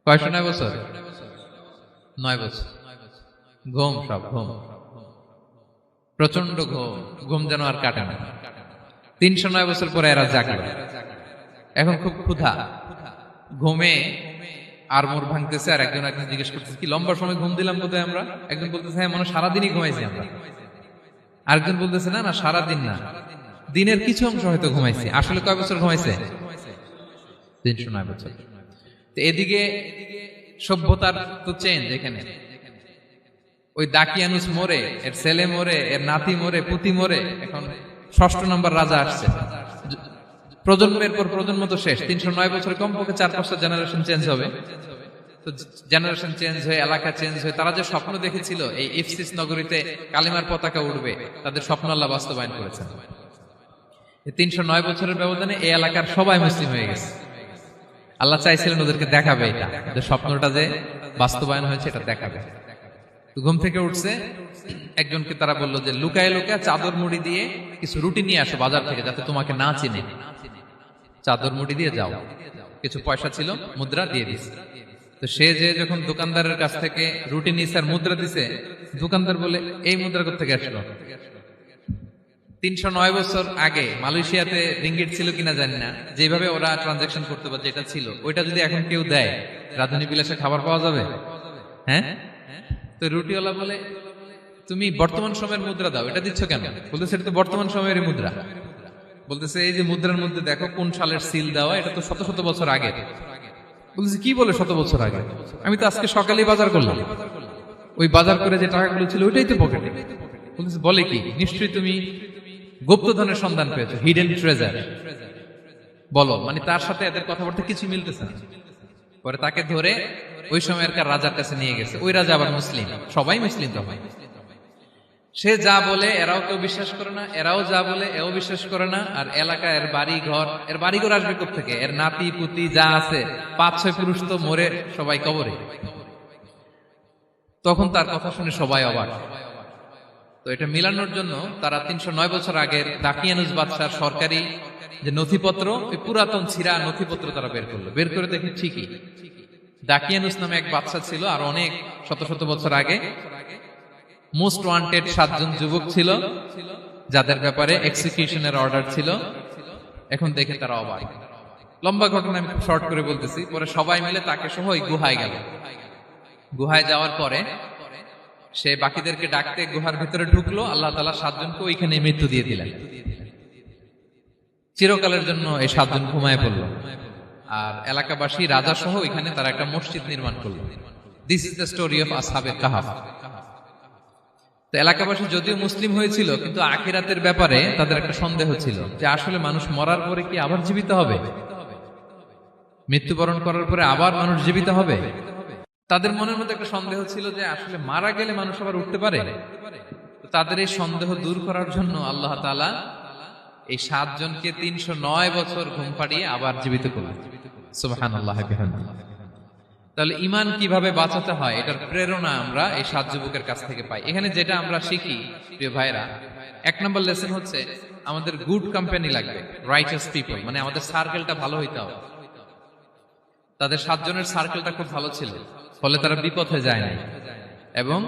কয়শো 9 বছর? 9 বছর ঘুম, সব ঘুম, প্রচন্ড ঘুম, ঘুম যেন আর কাটে না। 309 বছর পরে এরা জাগলো। এখন খুব ক্ষুধা, ঘুমে আর মোর ভাঙতেছে, আর একজন জিজ্ঞেস করতেছে, কি লম্বা সময় ঘুম দিলাম কোথায় আমরা? একজন বলতেছে, হ্যাঁ মনে সারাদিনই ঘুমাইছি আমরা। আরেকজন বলতেছে, না না সারাদিন না, দিনের কিছু অংশ হয়তো ঘুমাইছি। আসলে কয় বছর ঘুমাইছে? 309 বছর। তো এদিকে সভ্যতার তো চেঞ্জ। এখানে ওই দাকিয়ানুস মরে, এর ছেলে মরে, এর নাতি মরে, পুতি মরে, এখন 6ষ্ঠ নম্বর রাজা আসছে। প্রজন্মের পর প্রজন্ম তো শেষ। 309 বছর কমপক্ষে 4-5টা জেনারেশন চেঞ্জ হবে। তো জেনারেশন চেঞ্জ হয়ে, এলাকা চেঞ্জ হয়ে, তারা যে স্বপ্ন দেখেছিল এই ইফসিস নগরীতে কালিমার পতাকা উঠবে, তাদের স্বপ্ন আল্লাহ বাস্তবায়ন করেছেন। 309 বছরের ব্যবধানে এই এলাকার সবাই মুসলিম হয়ে গেছে। আল্লাহ চাইছিলেন ওদেরকে দেখাবে এটা, যে স্বপ্নটা যে বাস্তবায়ন হয়েছে এটা দেখাবে। ঘুম থেকে উঠছে, একজনকে তারা বললো যে লুকায় লুকায় চাদর মুড়ি দিয়ে কিছু রুটি নিয়ে আসো বাজার থেকে, যাতে তোমাকে না চিনে। চাদর মুড়ি দিয়ে যাও। কিছু পয়সা ছিল, মুদ্রা দিয়ে দিছে। তো সে যে যখন দোকানদারের কাছ থেকে রুটি নিয়ে আর মুদ্রা দিছে, দোকানদার বলে, এই মুদ্রা কোথেকে আসলো? 309 বছর আগে মালয়েশিয়াতে রিঙ্গিট ছিল কিনা জানি না, যেভাবে ওরা ট্রানজাকশন করতে পারে, যেটা ছিল ওইটা যদি এখন কেউ দেয়, রাজধানী বিলাসে খাবার পাওয়া যাবে? হ্যাঁ। তো রুটিওয়ালা বলে, তুমি বর্তমান সময়ের মুদ্রা দাও, এটা দিচ্ছ কেন? বলতেছে, এটা তো বর্তমান সময়ের মুদ্রা। বলতেছে, এই যে মুদ্রার মধ্যে দেখো কোন সালের সিল দেওয়া, এটা তো শত শত বছর আগে। বলতেছে, কি বলে শত বছর আগে? আমি তো আজকে সকালেই বাজার করলাম, ওই বাজার করে যে টাকাগুলো ছিল ওইটাই তো পকেটে। বলতেছে, বলে কি? নিশ্চয়ই তুমি গুপ্তধনের সন্ধান পেয়েছো, হিডেন ট্রেজার। বলো, মানে তার সাথে এদের কথাবার্তা কিছু মিলতেছে না। পরে তাকে ধরে ওই সময়কার রাজার কাছে নিয়ে গেছে। ওই রাজা আবার মুসলিম, সবাই মুসলিম তখন। সে যা বলে এরাও কেউ বিশ্বাস করে না, এরাও যা বলে এও বিশ্বাস করে না। আর এলাকা, এর বাড়িঘর আসবে কোত্থেকে? এর নাতি পুতি যা আছে 5-6 পুরুষ তো মরে সবাই কবরে। তখন তার কথা শুনে সবাই অবাক। তো এটা মিলানোর জন্য তারা 309 বছর আগের দাকিয়ানুস বাদশার সরকারি যে নথিপত্র, ওই পুরাতন ছিঁড়া নথিপত্র তারা বের করলো। বের করে দেখে ঠিকই দাকিয়ানুস নামে এক বাদশা ছিল, আর অনেক শত শত বছর আগে মোস্ট ওয়ান্টেড 7 জন যুবক ছিল, যাদের ব্যাপারে এক্সিকিউশনের অর্ডার ছিল। এখন দেখে তারা অবাক। লম্বা ঘটনা আমি শর্ট করে বলতেছি। পরে সবাই মিলে তাকে সহ ওই গুহায় গেল। গুহায় যাওয়ার পরে সে বাকিদেরকে ডাকতে গুহার ভিতরে ঢুকলো। আল্লাহ তাআলা 7 জনকে ওইখানে মৃত্যু দিয়ে দিলেন। চিরকালের জন্য এই 7 জন ঘুমায় পড়লো। আর এলাকাবাসী, রাজা সহ এখানে তারা একটা মসজিদ নির্মাণ করলো। This is the story of আসহাবে কাহাফ। তো এলাকাবাসী যদিও মুসলিম হয়েছিল, কিন্তু আখিরাতের ব্যাপারে তাদের একটা সন্দেহ ছিল, যে আসলে মানুষ মরার পরে কি আবার জীবিত হবে? মৃত্যুবরণ করার পরে আবার মানুষ জীবিত হবে? তাদের মনের মধ্যে একটা সন্দেহ ছিল যে আসলে মারা গেলে মানুষ আবার উঠতে পারে। তো তাদের এই সন্দেহ দূর করার জন্য আল্লাহ তাআলা এই 7 জনকে 309 বছর ঘুম পাড়িয়ে আবার জীবিত করলেন। সুবহানাল্লাহ বিহামদিহি। তাহলে ঈমান কিভাবে বাঁচাতে হয় এটার প্রেরণা আমরা এই 7 যুবকের কাছ থেকে পাই। এখানে যেটা আমরা শিখি প্রিয় ভাইরা, 1 নম্বর লেসন হচ্ছে আমাদের গুড কোম্পানি লাগবে, রাইটাস পিপল, মানে আমাদের সার্কেলটা ভালো হইতে হবে। তাদের 7 জনের সার্কেলটা খুব ভালো ছিল, ফলে তারা বিপথে যায় না এবং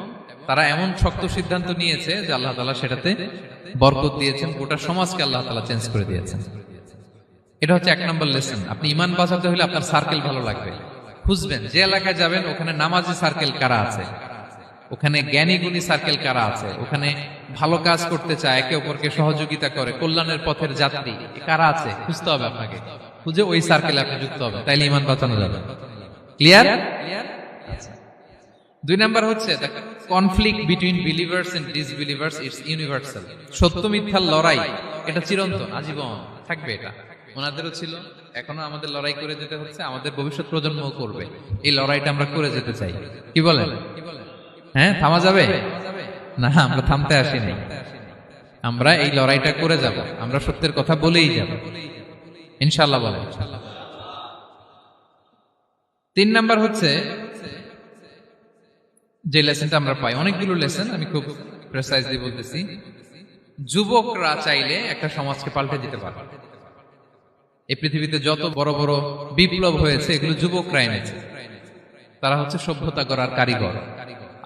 তারা এমন শক্ত সিদ্ধান্ত নিয়েছে যে আল্লাহ তাআলা সেটাতে বরকত দিয়েছেন, গোটা সমাজকে আল্লাহ তাআলা চেঞ্জ করে দিয়েছেন। এটা হচ্ছে 1 নম্বর লেসন। আপনি ঈমান বাঁচাতে হলে আপনার সার্কেল ভালো লাগবে। খুঁজবেন যে এলাকায় যাবেন ওখানে নামাজি সার্কেল কারা আছে, ওখানে জ্ঞানী গুণী সার্কেল কারা আছে, ওখানে ভালো কাজ করতে চায়, একে অপরকে সহযোগিতা করে, কল্যাণের পথের যাত্রী কারা আছে খুঁজতে হবে আপনাকে। খুঁজে ওই সার্কেলে আপনি যুক্ত হবে, তাইলে ঈমান বাঁচানো যাবে। ক্লিয়ার? 2 নাম্বার হচ্ছে conflict between believers and disbelievers it's universal. সত্য মিথ্যার লড়াই এটা চিরন্তন, আজীবন থাকবে। এটা ওনাদেরও ছিল, এখনো আমাদের লড়াই করে যেতে হচ্ছে, আমাদের ভবিষ্যৎ প্রজন্মও করবে। এই লড়াইটা আমরা করে যেতে চাই। কি বলেন? হ্যাঁ, থামা যাবে না? আমরা থামতে আসিনি, আমরা এই লড়াইটা করে যাব, আমরা সত্যের কথা বলেই যাব ইনশাআল্লাহ। বলেন। 3 নাম্বার হচ্ছে যে লেসনটা আমরা পাই, অনেকগুলো লেসন, আমি খুব প্রেসাইজলি বলতেছি। যুবকরা চাইলে একটা সমাজকে পাল্টে দিতে পারে। এই পৃথিবীতে যত বড় বড় বিপ্লব হয়েছে এগুলো যুবকরা এনেছে। তারা হচ্ছে সভ্যতা গড়ার কারিগর।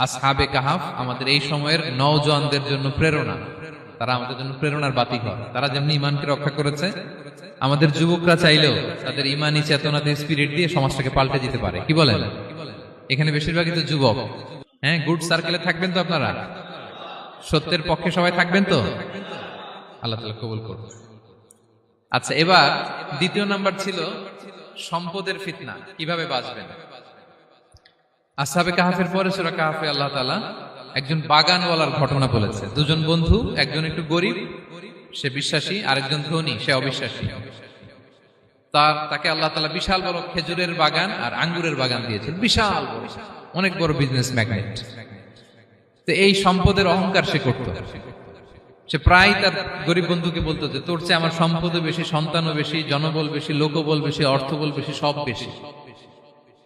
আসহাবে কাহাফ আমাদের এই সময়ের নওজওয়ানদের জন্য প্রেরণা, তারা আমাদের জন্য প্রেরণার বাতিঘর। তারা যেমনি ঈমানকে রক্ষা করেছে, আমাদের যুবকরা চাইলেও তাদের ঈমানি চেতনাতে স্পিরিট দিয়ে সমাজটাকে পাল্টে দিতে পারে। কি বলেন? এখানে বেশিরভাগই তো যুবক। হ্যাঁ, গুড সার্কেলে থাকবেন তো আপনারা? সত্যের পক্ষে সবাই থাকবেন তো? আল্লাহ তাআলা কবুল করুন। আচ্ছা, এবার 2 নাম্বার ছিল সম্পদের ফিতনা, কিভাবে বাঁচবেন। আসহাবে কাহাফের পরে সূরা কাহাফে আল্লাহ তাআলা একজন বাগানওয়ালার ঘটনা বলেছে। 2 জন বন্ধু, একজন একটু গরিব, সে বিশ্বাসী, আরেকজন ধনী, সে অবিশ্বাসী। তাকে আল্লাহ তাআলা বিশাল বড় খেজুরের বাগান আর আঙ্গুরের বাগান দিয়েছেন, বিশাল বড়, অনেক বড় বিজনেস ম্যাগনেট। তো এই সম্পদের অহংকার সে করত। সে প্রায় তার গরিব বন্ধুকে বলতো যে তোর চেয়ে আমার সম্পদও বেশি, সন্তানও বেশি, জনবল বেশি, লোকবল বেশি, অর্থবল বেশি, সব বেশি।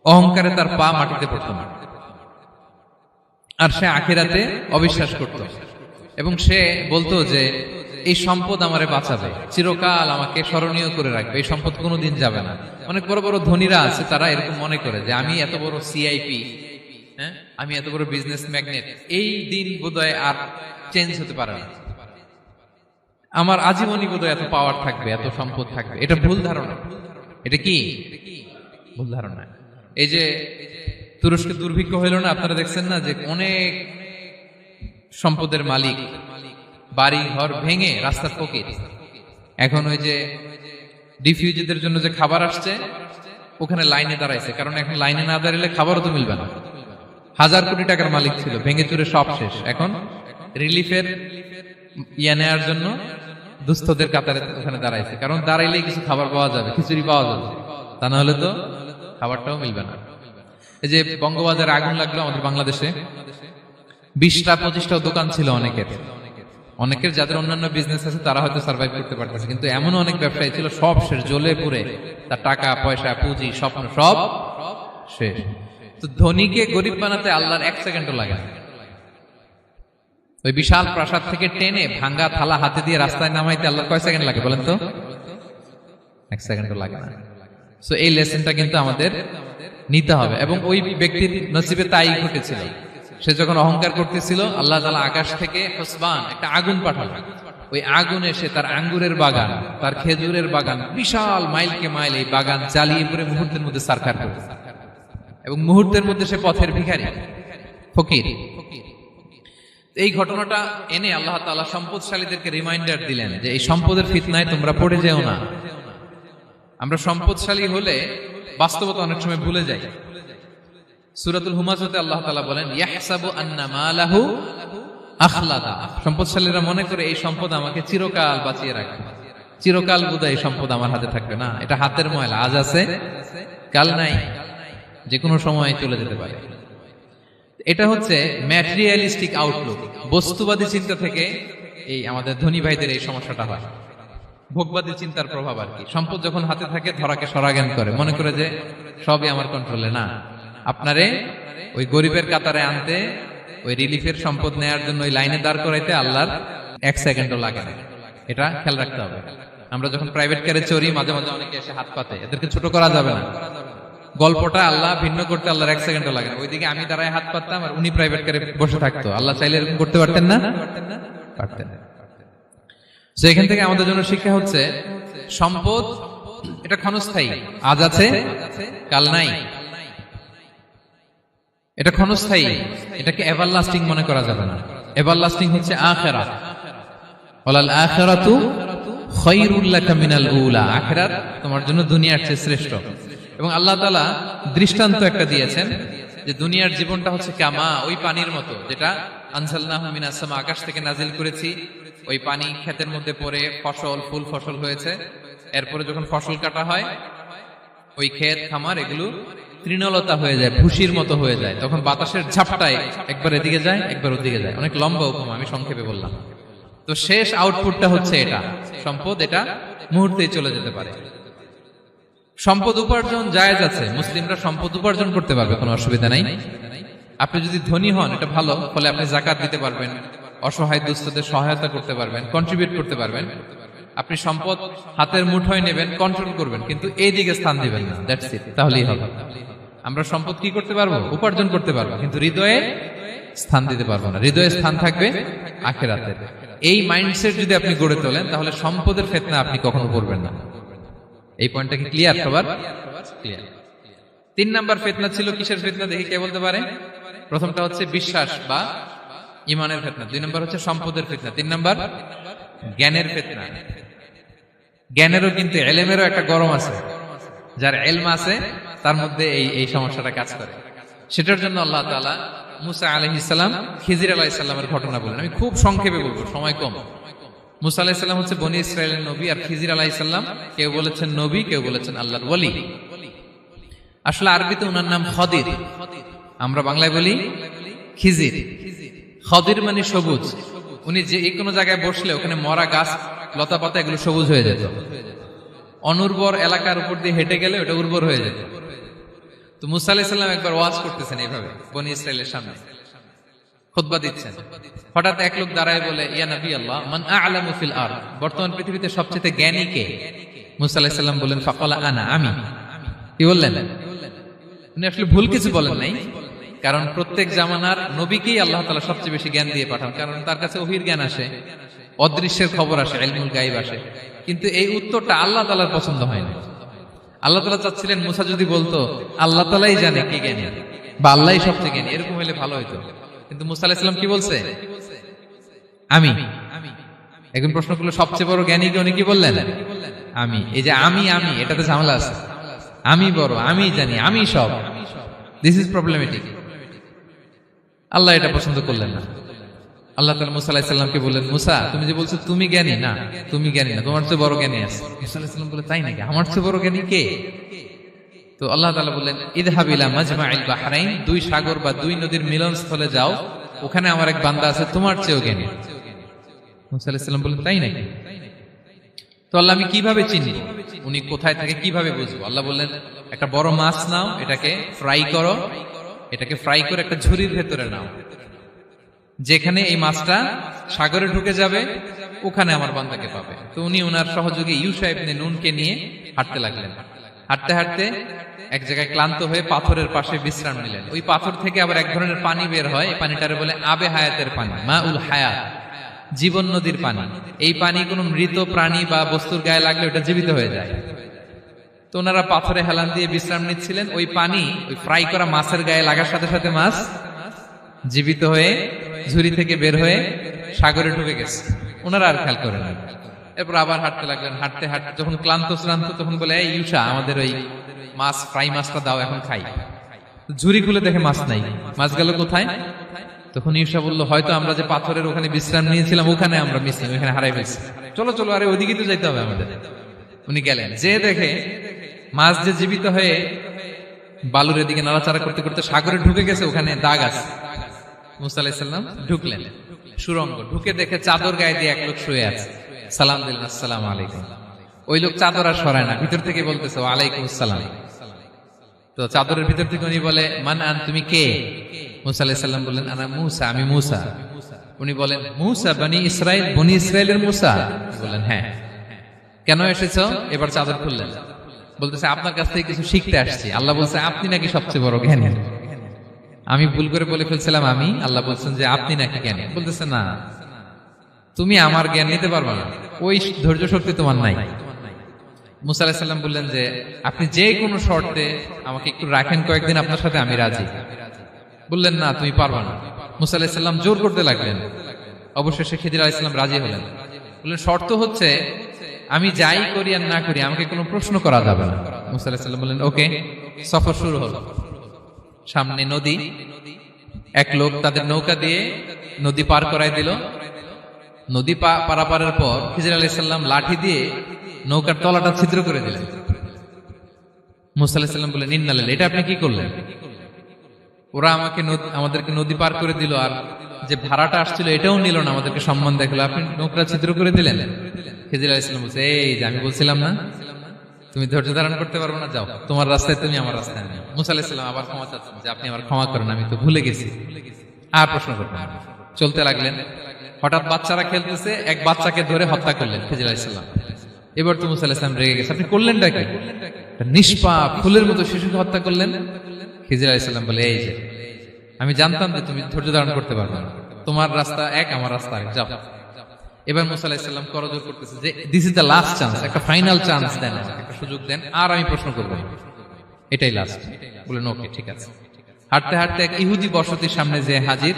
অহংকারে তার পা মাটিতে পড়তো না। আর সে আখিরাতে অবিশ্বাস করত এবং সে বলতো যে এই সম্পদ আমারে বাঁচাবে, চিরকাল আমাকে স্মরণীয় করে রাখবে, এই সম্পদ কোনোদিন যাবে না। অনেক বড় বড় ধনীরা আছে, তারা এরকম মনে করে যে আমি এত বড় সিআইপি, হ্যাঁ, আমি এত বড় বিজনেস ম্যাগনেট, এই দিন বোধহয় আর চেঞ্জ হতে পারে না, আমার আজীবনই বোধহয় এত পাওয়ার থাকবে, এত সম্পদ থাকবে। এটা ভুল ধারণা। এটা কি ভুল ধারণা? এই যে তুরস্কে দুর্ভিক্ষ হইল না, আপনারা দেখছেন না যে অনেক সম্পদের মালিক বাড়ি ঘর ভেঙে রাস্তার ফকির। এখন ওই যে ডিফিউজিদের জন্য যে খাবার আসছে ওখানে লাইনে দাঁড়াইছে, কারণ এখন লাইনে না দাঁড়ালে খাবারও তো মিলবে না। 1000 কোটি টাকার মালিক ছিল, ভেঙে চুরে সব শেষ। এখন রিলিফের নেওয়ার জন্য দুস্থদের কাতারে ওখানে দাঁড়াইছে, কারণ দাঁড়াইলেই কিছু খাবার পাওয়া যাবে, খিচুড়ি পাওয়া যাবে, তা না হলে তো খাবারটাও মিলবে না। এই যে বঙ্গবাজারে আগুন লাগলো আমাদের বাংলাদেশে, 20টা-25টা দোকান ছিল অনেকের যাদের অন্যান্য বিজনেস আছে তারা হয়তো সার্ভাইভ করতে পারতেছে, কিন্তু এমন অনেক ব্যবসায়ী ছিল সব শেষ, জ্বলে পুড়ে, তার টাকা পয়সা পুঁজি স্বপ্ন সব শেষ। তো ধনীকে গরিব বানাতে আল্লাহর 1 সেকেন্ডও লাগে না। ওই বিশাল প্রাসাদ থেকে টেনে ভাঙ্গা থালা হাতে দিয়ে রাস্তায় নামাইতে আল্লাহর কয় সেকেন্ড লাগে বলেন তো? 1 সেকেন্ডও লাগে না। সো এই লেসনটা কিন্তু আমাদের নিতে হবে। এবং ওই ব্যক্তির নসিবে তাই ঘটেছিল। সে যখন অহংকার করতেছিল, আল্লাহ তাআলা আকাশ থেকে হুসবান একটা আগুন পাঠালো। ওই আগুন এসে তার আঙ্গুরের বাগান, তার খেজুরের বাগান, বিশাল মাইলকে মাইল এই বাগান জ্বালিয়ে পুরো মুহূর্তের মধ্যে সারখার করে, এবং মুহূর্তের মধ্যে সে পথের ভিখারি, ফকির। এই ঘটনাটা এনে আল্লাহ তাআলা সম্পদশালীদেরকে রিমাইন্ডার দিলেন যে এই সম্পদের ফিতনায় তোমরা পড়ে যেও না। আমরা সম্পদশালী হলে বাস্তবতা অনেক সময় ভুলে যাই। সূরাতুল হুমাজাতে আল্লাহ তাআলা বলেন ইয়াহসাবু আন্না মালাহু আখলাদা। সম্পদশালীরা মনে করে এই সম্পদ আমাকে চিরকাল বাঁচিয়ে রাখবে, চিরকাল বোধহয় এই সম্পদ আমার হাতে থাকবে। না, এটা হাতের ময়লা, আজ আছে কাল নাই, যে কোনো সময় চলে যেতে পারে। এটা হচ্ছে ম্যাটেরিয়ালিস্টিক আউটলুক, বস্তুবাদী চিন্তা থেকে এই আমাদের ধনী ভাইদের এই সমস্যাটা হয়। ভোগবাদী চিন্তার প্রভাব আর কি। সম্পদ যখন হাতে থাকে ধরাকে সরাজ্ঞান করে, মনে করে যে সবই আমার কন্ট্রোলে। না, আপনারে ওই গরিবের কাতারে আনতে, ওই রিলিফের সম্পদ নেয়ার জন্য ওই লাইনে দাঁড় করাইতে আল্লাহর 1 সেকেন্ডও লাগে না। এটা খেয়াল রাখতে হবে। আমরা যখন প্রাইভেট কারে চড়ি, মাঝে মাঝে অনেকে এসে হাত পাতে, এদেরকে ছোট করা যাবে না। গল্পটা আল্লাহ ভিন্ন করতে আল্লাহর 1 সেকেন্ডও লাগে না। ওইদিকে আমি দাঁড়ায় হাত পাততাম আর উনি প্রাইভেট কারে বসে থাকতো। আল্লাহ চাইলে এরকম করতে পারতেন না? পারতেন। তো এখান থেকে আমাদের জন্য শিক্ষা হচ্ছে, সম্পদ এটা ক্ষণস্থায়ী, আজ আছে কাল নাই। এটা ক্ষণস্থায়ী, এটাকে এভারলাস্টিং মনে করা যাবে না। এভারলাস্টিং হচ্ছে আখিরাত। ওয়ালাল আখিরাতু খায়রুল লাকা মিনাল উলা, আখিরাত তোমার জন্য দুনিয়ার চেয়ে শ্রেষ্ঠ। এবং আল্লাহ তাআলা দৃষ্টান্ত একটা দিয়েছেন যে দুনিয়ার জীবনটা হচ্ছে কামা, ওই পানির মতো যেটা আনজালনাহু মিনাস সামা, আকাশ থেকে নাজিল করেছি। ওই পানি ক্ষেতের মধ্যে পড়ে ফসল, ফুল ফসল হয়েছে। এরপরে যখন ফসল কাটা হয়, ওই ক্ষেত খামার এগুলো তৃণলতা হয়ে যায়, ভুসির মতো হয়ে যায়। তখন বাতাসের ঝাপটায় একবার এদিকে যায়, একবার ওদিকে যায়। অনেক লম্বা উপমা, আমি সংক্ষেপে বললাম। তো শেষ আউটপুটটা হচ্ছে এটা, সম্পদ এটা মুহূর্তেই চলে যেতে পারে। সম্পদ উপার্জন জায়েজ আছে, মুসলিমরা সম্পদ উপার্জন করতে পারবে, কোনো অসুবিধা নাই। আপনি যদি ধনী হন এটা ভালো, ফলে আপনি যাকাত দিতে পারবেন, অসহায় দুস্থদের সহায়তা করতে পারবেন, কন্ট্রিবিউট করতে পারবেন। আপনি সম্পদ হাতের মুঠোয় নেবেন, কন্ট্রোল করবেন, কিন্তু এই দিকে স্থান দিবেন না। দ্যাটস ইট, তাহলেই হবে। আমরা সম্পদ কি করতে পারবো? উপার্জন করতে পারবো, কিন্তু হৃদয়ে স্থান দিতে পারবো না। হৃদয়ে স্থান থাকবে আখিরাতের। এই মাইন্ডসেট যদি আপনি গড়ে তোলেন, তাহলে সম্পদের ফিতনা আপনি কখনো পড়বেন না। এই পয়েন্টটা কি ক্লিয়ার সবার? ক্লিয়ার। 3 নাম্বার ফিতনা ছিল কিসের ফিতনা দেখি কে বলতে পারে? প্রথমটা হচ্ছে বিশ্বাস বা ইমানের ফিতনা, 2 নাম্বার হচ্ছে সম্পদের ফিতনা, 3 নাম্বার জ্ঞানের ফিতনা। জ্ঞানেরও কিন্তু ইলমেরও একটা গরম আছে। যার ইলম আছে তার মধ্যে এই সমস্যাটা কাজ করে। সেটার জন্য আল্লাহ তাআলা মুসা আলাইহিস সালাম, খিজির আলাইহিস সালামের ঘটনা বলেন। আমি খুব সংক্ষেপে বলবো, সময় কম। মুসা আলাইহিস সালাম হচ্ছে বনি ইসরাইলের নবী, আর খিজির আলাইহিস সালাম কেউ বলেছেন নবী, কেউ বলেছেন আল্লাহর ওলি। আসলে আরবিতে ওনার নাম খদির, আমরা বাংলায় বলি খিজির। খদির মানে সবুজ। উনি যে কোনো জায়গায় বসলে ওখানে মরা গাছ, লতা পাতা এগুলো সবুজ হয়ে যেত। অনুর্বর এলাকার উপর দিয়ে হেঁটে গেলে ওটা উর্বর হয়ে যেত। তো মুসা আলাইহিস সালাম একবার ওয়াজ করতেছেন এইভাবে বনি ইসরাইলের সামনে, খুতবা দিচ্ছেন। হঠাৎ এক লোক দাঁড়ায় বলে, ইয়া নবী আল্লাহ, মান আ'লামু ফিল আরদ, বর্তমান পৃথিবীতে সবচেয়ে জ্ঞানী কে? মুসা আলাইহিস সালাম বলেন, ফাকালা আনা, আমি। কি বললেন? উনি আসলে ভুল কিছু বলেন নাই, কারণ প্রত্যেক জামানার নবীকেই আল্লাহ তাআলা সবচেয়ে বেশি জ্ঞান দিয়ে পাঠান, কারণ তার কাছে ওহীর জ্ঞান আসে, অদৃশ্যের খবর আসে, ইলমুল গায়ব আসে। কিন্তু এই উত্তরটা আল্লাহ তাআলার পছন্দ হয় না। আল্লাহ তাআলা চাচ্ছিলেন মুসা যদি বলতো আল্লাহ তাআলাই জানে কে জ্ঞানী বা আল্লাহই সবচেয়ে জ্ঞানী, এরকম হলে ভালো হতো। কিন্তু মুসা আলাইহিস সালাম কি বলছে? আমি। এখন প্রশ্ন করলো সবচেয়ে বড় জ্ঞানী কে? উনি কি বললেন? আমি। এই যে আমি এটাতে ঝামেলা আছে। আমি বড়, আমি জানি, আমি সব, দিস ইজ প্রবলেমেটিক। আল্লাহ এটা পছন্দ করলেন না। আল্লাহ তাআলা মুসা আলাইহিস সালামকে বললেন, মুসা তুমি যে বলছো তুমি জ্ঞানী, না তুমি জ্ঞানী না, তোমার চেয়ে বড় জ্ঞানী আছে। মুসা আলাইহিস সালাম বলে, তাই নাকি? আমার চেয়ে বড় জ্ঞানী কে? তো আল্লাহ তাআলা বললেন, ইযহাব ইলা মাজমাইল বাহরাইন, 2 সাগর বা 2 নদীর মিলনস্থলে যাও, ওখানে আমার এক বান্দা আছে তোমার চেয়েও জ্ঞানী। মুসা আলাইহিস সালাম বললেন, তাই নাকি? তো আল্লাহ আমি কিভাবে চিনি উনি কোথায় থাকে, কিভাবে বুঝবো? আল্লাহ বললেন, একটা বড় মাছ নাও, এটাকে ফ্রাই করো, এটাকে ফ্রাই করে একটা ঝুড়ির ভেতরে নাও, যেখানে এই মাছটা সাগরে ঢুকে যাবে ওখানে আমার বান্দাকে পাবে। তো উনি ওনার সহযোগী ইউশা ইবনে নুনকে নিয়ে হাঁটতে লাগলেন। হাঁটতে হাঁটতে এক জায়গায় ক্লান্ত হয়ে পাথরের পাশে বিশ্রাম নিলেন। ওই পাথর থেকে আবার এক ধরনের পানি বের হয়, এই পানিটারে বলে আবে হায়াতের পানি, মাউল হায়াত, জীবন নদীর পানি। এই পানি কোনো মৃত প্রাণী বা বস্তুর গায়ে লাগলে ওটা জীবিত হয়ে যায়। তো ওনারা পাথরে হেলান দিয়ে বিশ্রাম নিচ্ছিলেন। ওই পানি ওই ফ্রাই করা মাছের গায়ে লাগার সাথে সাথে মাছ জীবিত হয়ে ঝুড়ি থেকে বের হয়ে সাগরে ঢুকে গেছে। ওনারা আর খেয়াল করেন না। এরপর আবার হাঁটতে লাগলেন। হাঁটতে হাঁটতে যখন ক্লান্ত শ্রান্ত, তখন বলে, এই ইউশা, আমাদের ওই মাছ, ফ্রাই মাছটা দাও, এখন খাই। ঝুড়ি খুলে দেখে মাছ নাই। মাছ গেল কোথায়? তখন ইউশা বললো, হয়তো আমরা যে পাথরের ওখানে বিশ্রাম নিয়েছিলাম ওখানে আমরা মিসিং, ওখানে হারাই ফেলছি। চলো চলো, আরে ওইদিকে তো যাইতে হবে আমাদের। উনি গেলেন, যে দেখে মাছ যে জীবিত হয়ে বালুর এদিকে নাড়াচাড়া করতে করতে সাগরে ঢুকে গেছে, ওখানে দাগ আছে। মুসা আলাইহিস সালাম ঢুকলেন সুরঙ্গ, ঢুকে দেখে চাদর গায়ে দিয়ে এক লোক শুয়ে আছে। সালাম দিলেন, আসসালামু আলাইকুম। ওই লোক চাদর আর সরায় না, ভিতর থেকে বলতেছে ওয়ালাইকুম আসসালাম। তো চাদরের ভিতর থেকে উনি বলে মান আন, তুমি কে? মুসা আলাইহিস সালাম বললেন আনা মুসা, আমি মুসা। উনি বলেন মুসা বনি ইসরাইল, বনি ইসরাইলের মুসা? বললেন হ্যাঁ। কেন এসেছো? এবার চাদর খুললেন, বলতেছে আপনার কাছ থেকে কিছু শিখতে আসছি। আল্লাহ বলছে আপনি নাকি সবচেয়ে বড় জ্ঞানী। আমি ভুল করে বলে ফেলছিলাম আমি, আল্লাহ বলছেন যে আপনি নাকি জ্ঞানী। বলতেছে না, তুমি আমার জ্ঞান নিতে পারবে না, ওই ধৈর্য শক্তি তোমার নাই। মুসা আলাইহিস সালাম বললেন যে আপনি যে কোনো শর্তে আমাকে একটু রাখেন কয়েকদিন আপনার সাথে, আমি রাজি। বললেন না, তুমি পারবে না। মুসা আলাইহিস সালাম জোর করতে লাগলেন, অবশেষে খিদির আলাইহিস সালাম রাজি হলেন। বললেন শর্ত হচ্ছে আমি যাই করি আর না করি আমাকে কোনো প্রশ্ন করা যাবে না। মুসা আলাইহিস সালাম বললেন ওকে। সফর শুরু হলো। সামনে নদী, এক লোক তাদের নৌকা দিয়ে নদী পার করায় দিল। নদী পারাপারের পর খিজির আলাইহিস সালাম লাঠি দিয়ে নৌকার তলাটা ছিদ্র করে দিলেন। মুসা আলাইহিস সালাম বললেন ইন্না লিল্লাহি, এটা আপনি কি করলেন? ওরা আমাদেরকে নদী পার করে দিল, আর যে ভাড়াটা আসছিল এটাও নিল না, আমাদেরকে সম্মান দেখালো, আপনি নৌকা ছিদ্র করে দিলেন। খিজির আলাইহিস সালাম বলছে এই যে আমি বলছিলাম না তুমি ধৈর্য ধারণ করতে পারবে না, যাও তোমার রাস্তায় তুমি, আমার রাস্তায় আমি। মুসা আলাইহিস সালাম আবার ক্ষমা চাচ্ছেন যে আপনি আমার ক্ষমা করেন, আমি তো ভুলে গেছি, আর প্রশ্ন করবেন না। চলতে লাগলেন। হঠাৎ বাচ্চারা খেলতেছে, এক বাচ্চাকে ধরে হত্যা করলেন খিজির আলাইহিস সালাম। এবার তো মুসা আলাইহিস সালাম রেগে গেছে, আপনি করলেনটা কি? নিষ্পাপ ফুলের মতো শিশুকে হত্যা করলেন। খিজির আলাইহিস সালাম বলে এই যে আমি জানতাম যে তুমি ধৈর্য ধারণ করতে পারবে না, তোমার রাস্তা এক, আমার রাস্তা এক, যাও। এবার মুসা আলাইহিস সালাম করজোর করতেছে যে this is the last chance, একটা ফাইনাল চান্স দেন, একটা সুযোগ দেন, আর আমি প্রশ্ন করব, এটাই লাস্ট। বলেন ওকে ঠিক আছে। হাঁটতে হাঁটতে এক ইহুদি বসতির সামনে যে হাজির,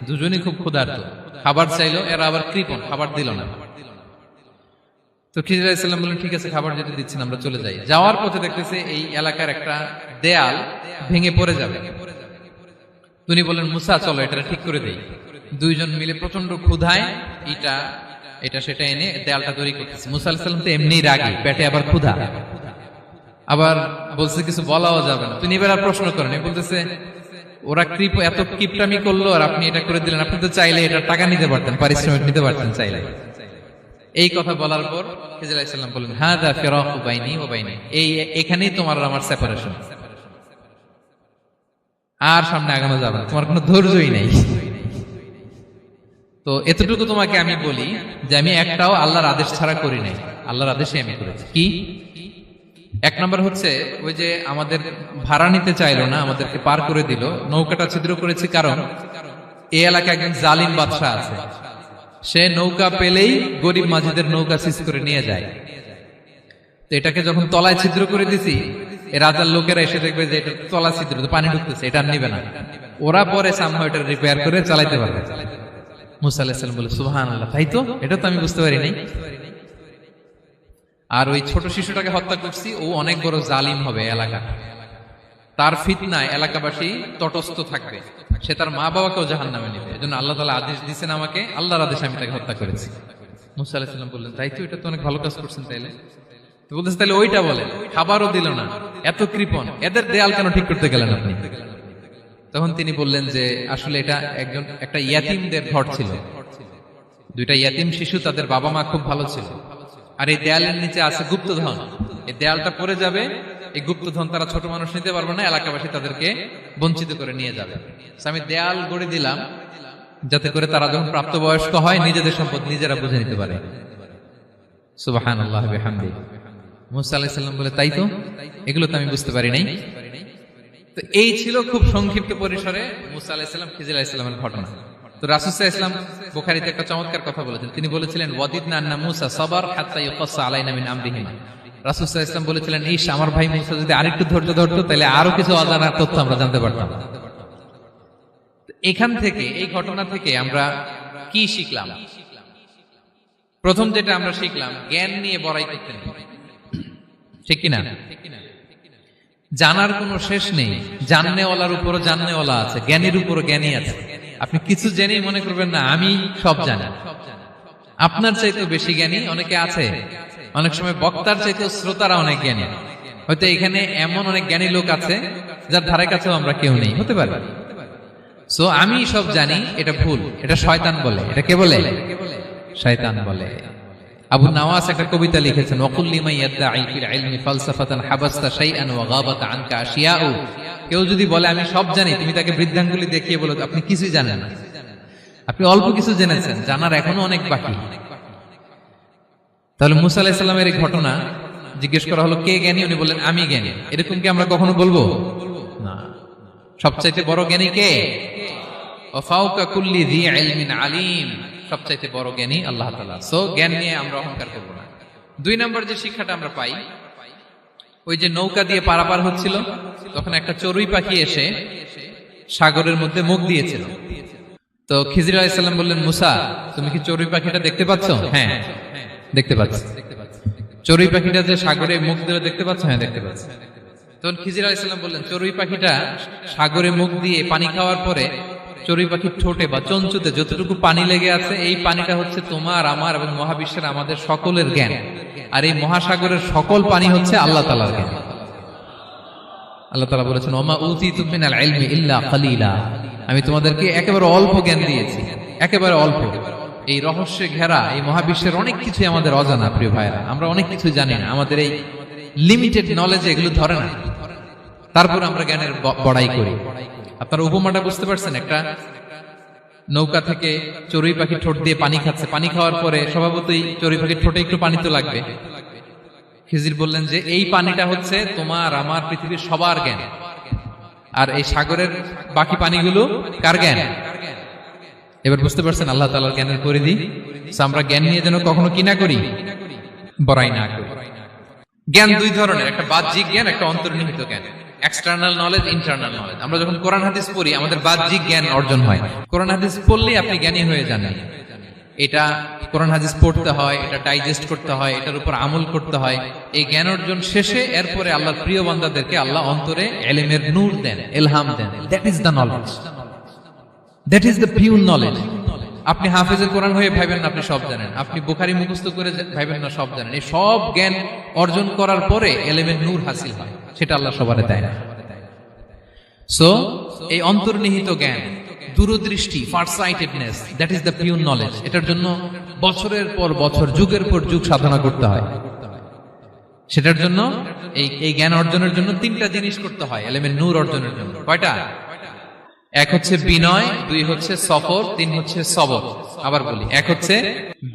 দুজনই খুব ক্ষুধার্ত, খাবার চাইলো, এরা আবার কৃপণ, খাবার দিল না। তো খিজির আলাইহিস সালাম বললেন ঠিক আছে, খাবার যেটা দিচ্ছেন আমরা চলে যাই। যাওয়ার পথে দেখতেছে এই এলাকার একটা দেয়াল ভেঙে পড়ে যাবে। তিনি বললেন মুসা চলো এটা ঠিক করে দেই। দুইজন মিলে প্রচন্ড ক্ষুধায় এটা সেটা এনে দেয়ালটা তৈরি করতেছে। মুসা আলাইহিস সালাম তো এমনি রাগী, পেটে আবার ক্ষুধা, আবার বলছে কিছু বলাও যাবে না। তিনি এবার আর প্রশ্ন করেন, বলতেছে ওরা এত কিপটামি করলো আর আপনি এটা করে দিলেন, আপনি তো চাইলে এটা টাকা নিতে পারতেন, পারিশ্রমিক নিতে পারতেন চাইলে। এই কথা বলার পর খিজির আলাইহিস সালাম বললেন হাদা ফিরাকু বাইনি ওয়া বাইনি, এখানেই তোমার আর আমার সেপারেশন, আর সামনে আগানো যাবে না, তোমার কোনো ধৈর্যই নেই। তো এতটুকু তোমাকে আমি বলি যে আমি একটাও আল্লাহর আদেশ ছাড়া করি নাই, আল্লাহর আদেশে আমি করেছি। কি? এক নম্বর হচ্ছে ওই যে আমাদের ভাড়া নিতে চাইলো না, আমাদেরকে পার করে দিল, নৌকাটা ছিদ্র করেছি কারণ এই এলাকায় একজন জালিম বাদশা আছে, সে নৌকা পেলেই গরিব মাঝিদের নৌকা সিজ করে নিয়ে যায়। তো এটাকে যখন তলায় ছিদ্র করে দিছি, রাজার লোকেরা এসে দেখবে যে এটা তলা ছিদ্র, পানি ঢুকতেছে, এটা নিবে না, ওরা পরে সামহাও এটা রিপেয়ার করে চালাইতে পারবে। মুসা আলাইহিস সালাম বলে সুবহানাল্লাহ, তাই তো, এটা তো আমি বুঝতে পারি নাই। আর ওই ছোট শিশুটাকে হত্যা করছি, ও অনেক বড় জালিম হবে এলাকা, তার ফিতনায় এলাকাবাসী তটস্থ থাকবে, সে তার মা বাবাকেও জাহান্নামে নেবে। এজন্য আল্লাহ তাআলা আদেশ দিয়েছেন আমাকে, আল্লাহর আদেশে আমি তাকে হত্যা করেছি। মুসা আলাইহিস সালাম বললেন তাই তো, এটা তো অনেক ভালো কাজ করছেন। তাইলে বলতেছে তাহলে ওইটা বলেন, খাবারও দিল না, এত কৃপণ, এদের দেয়াল কেন ঠিক করতে গেলেন আপনি? তখন তিনি বললেন যে আসলে এটা একটা ইয়াতিমদের ঘর ছিল, দুইটা ইয়াতিম শিশু, তাদের বাবা মা খুব ভালো ছিল, আর এই দেয়ালের নিচে আছে গুপ্তধন, এই দেয়ালটা পড়ে যাবে, এই গুপ্তধন তারা ছোট মানুষ নিতে পারবে না, এলাকাবাসী তাদেরকে বঞ্চিত করে নিয়ে যাবে। আমি দেয়াল গড়ে দিলাম যাতে করে তারা যখন প্রাপ্তবয়স্ক হয় নিজেদের সম্পদ নিজেরা বুঝে নিতে পারে। সুবহানাল্লাহ ওয়া বিহামদিহি। মুসা আলাইহিস সালাম বলে তাই তো, এগুলো তো আমি বুঝতে পারি নাই। তো এই ছিল খুব সংক্ষিপ্ত পরিসরে মুসা আলাইহিস সালাম খিজির আলাইহিস সালামের ঘটনা। তো রাসূল সাল্লাল্লাহু আলাইহি ওয়াসাল্লাম বুখারীতে একটা চমৎকার কথা বলেছেন, তিনি বলেছিলেন ওয়াদিদনা আন্না মুসা সাবার হাত্তা ইউকাসসা আলাইনা মিন আমরিহিমা। রাসূল সাল্লাল্লাহু আলাইহি ওয়াসাল্লাম বলেছিলেন ইস, আমার ভাই মুসা যদি আরেকটু ধৈর্য ধরতো তাহলে আরো কিছু অজানা তথ্য আমরা জানতে পারতাম। এখান থেকে, এই ঘটনা থেকে আমরা কি শিখলাম? প্রথম যেটা আমরা শিখলাম, জ্ঞান নিয়ে বড়াই করতে নেই, ঠিক কিনা? জানার কোনো শেষ নেই, জাননেওয়ালার উপরও জাননেওয়ালা আছে, জ্ঞানীর উপরও জ্ঞানী আছে। আপনি কিছু জেনেই মনে করবেন না আমি সব জানি, আপনার চাইতেও বেশি জ্ঞানী অনেকে আছে। অনেক সময় বক্তার চাইতেও শ্রোতারা অনেক জ্ঞানী। হয়তো এখানে এমন অনেক জ্ঞানী লোক আছে যার ধারে কাছেও আমরা কেউ নেই, হতে পারে। সো আমি সব জানি, এটা ভুল, এটা শয়তান বলে। এটা কে বলে? শয়তান বলে। আবু নাওয়াস একটা কবিতা লিখেছেন, ওয়াকুল লিমান ইয়াদঈ ফিল ইলমি ফালসাফাতান হাবাসতা শাইআন ওয়া গাবাত আনকা আশিয়াউ। কেউ যদি বলে আমি সব জানি, তুমি তাকে বৃদ্ধাঙ্গুলি দেখিয়ে বলো আপনি কিছুই জানেন না, আপনি অল্প কিছু জেনেছেন, জানার এখনো অনেক বাকি। তাহলে মুসা আলাইহিস সালামের এই ঘটনা জিজ্ঞেস করা হলো কে জ্ঞানী, উনি বললেন আমি জ্ঞানী। এরকম কি আমরা কখনো বলবো? না। সবচাইতে বড় জ্ঞানী কে? ওয়া ফাওকা কুল্লি যী ইলমিন আলিম। সবচাইতে বড় জ্ঞানী আল্লাহ তাআলা। সো জ্ঞান নিয়ে আমরা অহংকার করব না। 2 নম্বর যে শিক্ষাটা আমরা পাই, ওই যে নৌকা দিয়ে পারাপার হচ্ছিল, তখন একটা চড়ুই পাখি এসে সাগরের মধ্যে মুখ দিয়েছিল। তো খিজির আলাইহিস সালাম বললেন, মুসা তুমি কি চড়ুই পাখিটা দেখতে পাচ্ছ? হ্যাঁ দেখতে পাচ্ছি। চড়ুই পাখিটা যে সাগরে মুখ দিলে দেখতে পাচ্ছ? হ্যাঁ দেখতে পাচ্ছি। তখন খিজির আলাইহিস সালাম বললেন, চড়ুই পাখিটা সাগরে মুখ দিয়ে পানি খাওয়ার পরে চড়ুই পাখির ঠোঁটে বা চঞ্চুতে যতটুকু পানি লেগে আছে, এই পানিটা হচ্ছে তোমার আমার এবং মহাবিশ্বের আমাদের সকলের জ্ঞান। আর এই মহাসাগরের সকল পানি হচ্ছে আল্লাহ তাআলার জ্ঞান। আল্লাহ তাআলা বলেছেন, ওমা উতিতু মিনাল ইলমি ইল্লা কালিলা। আমি তোমাদেরকে একেবারে অল্প জ্ঞান দিয়েছি, একেবারে অল্প। এই রহস্যে ঘেরা এই মহাবিশ্বের অনেক কিছু আমাদের অজানা। প্রিয় ভাইরা, আমরা অনেক কিছু জানি না, আমাদের এই লিমিটেড নলেজ এগুলো ধরে না, তারপর আমরা জ্ঞানের বড়াই করি। আপনারা উপমাটা বুঝতে পারছেন? একটা নৌকা থেকে চড়ুই পাখি ঠোঁট দিয়ে পানি খাচ্ছে, পানি খাওয়ার পরে স্বভাবতই চড়ুই পাখির ঠোঁটে একটু পানি তো লাগবে। খিজির বললেন যে এই পানিটা হচ্ছে তোমার আমার পৃথিবীর সবার জ্ঞান, আর এই সাগরের বাকি পানিগুলো কার জ্ঞান? এবার বুঝতে পারছেন আল্লাহ তাআলার জ্ঞানের পরিধি। আমরা জ্ঞান নিয়ে যেন কখনো কি না করি, বড়াই না করি। জ্ঞান 2 ধরনের, একটা বাহ্যিক জ্ঞান, একটা অন্তর্নিহিত জ্ঞান। External knowledge, internal knowledge. আমরা যখন কোরআন হাদিস পড়ি আমাদের বাহ্যিক জ্ঞান অর্জন হয়। কোরআন হাদিস পড়লেই আপনি জ্ঞানী হয়ে যান। এটা কোরআন হাদিস পড়তে হয়, এটা ডাইজেস্ট করতে হয়, এটার উপর আমল করতে হয়। এই জ্ঞান অর্জন শেষে এরপরে আল্লাহর প্রিয় বান্দাদেরকে আল্লাহ অন্তরে ইলমের নূর দেন, ইলহাম দেন। That is the knowledge, that is the pure knowledge. আপনি হাফেজের কোরআন হয়ে ভাইবেন না আপনি সব জানেন, আপনি বুখারী মুখস্থ করে ভাইবেন না সব জানেন। এই সব জ্ঞান অর্জন করার পরে ইলমের নূর হাসিল হয়, সেটা আল্লাহ সবারে দেয় না। সো এই অন্তর্নিহিত জ্ঞান, দূরদৃষ্টি, farsightedness, that is the pure knowledge. এটার জন্য বছরের পর বছর, যুগের পর যুগ সাধনা করতে হয়। সেটার জন্য এই জ্ঞান অর্জনের জন্য 3টা জিনিস করতে হয় ইলমের নূর অর্জনের জন্য। কয়টা? 1 হচ্ছে বিনয়, 2 হচ্ছে সফর, 3 হচ্ছে সবর। আবার বলি, 1 হচ্ছে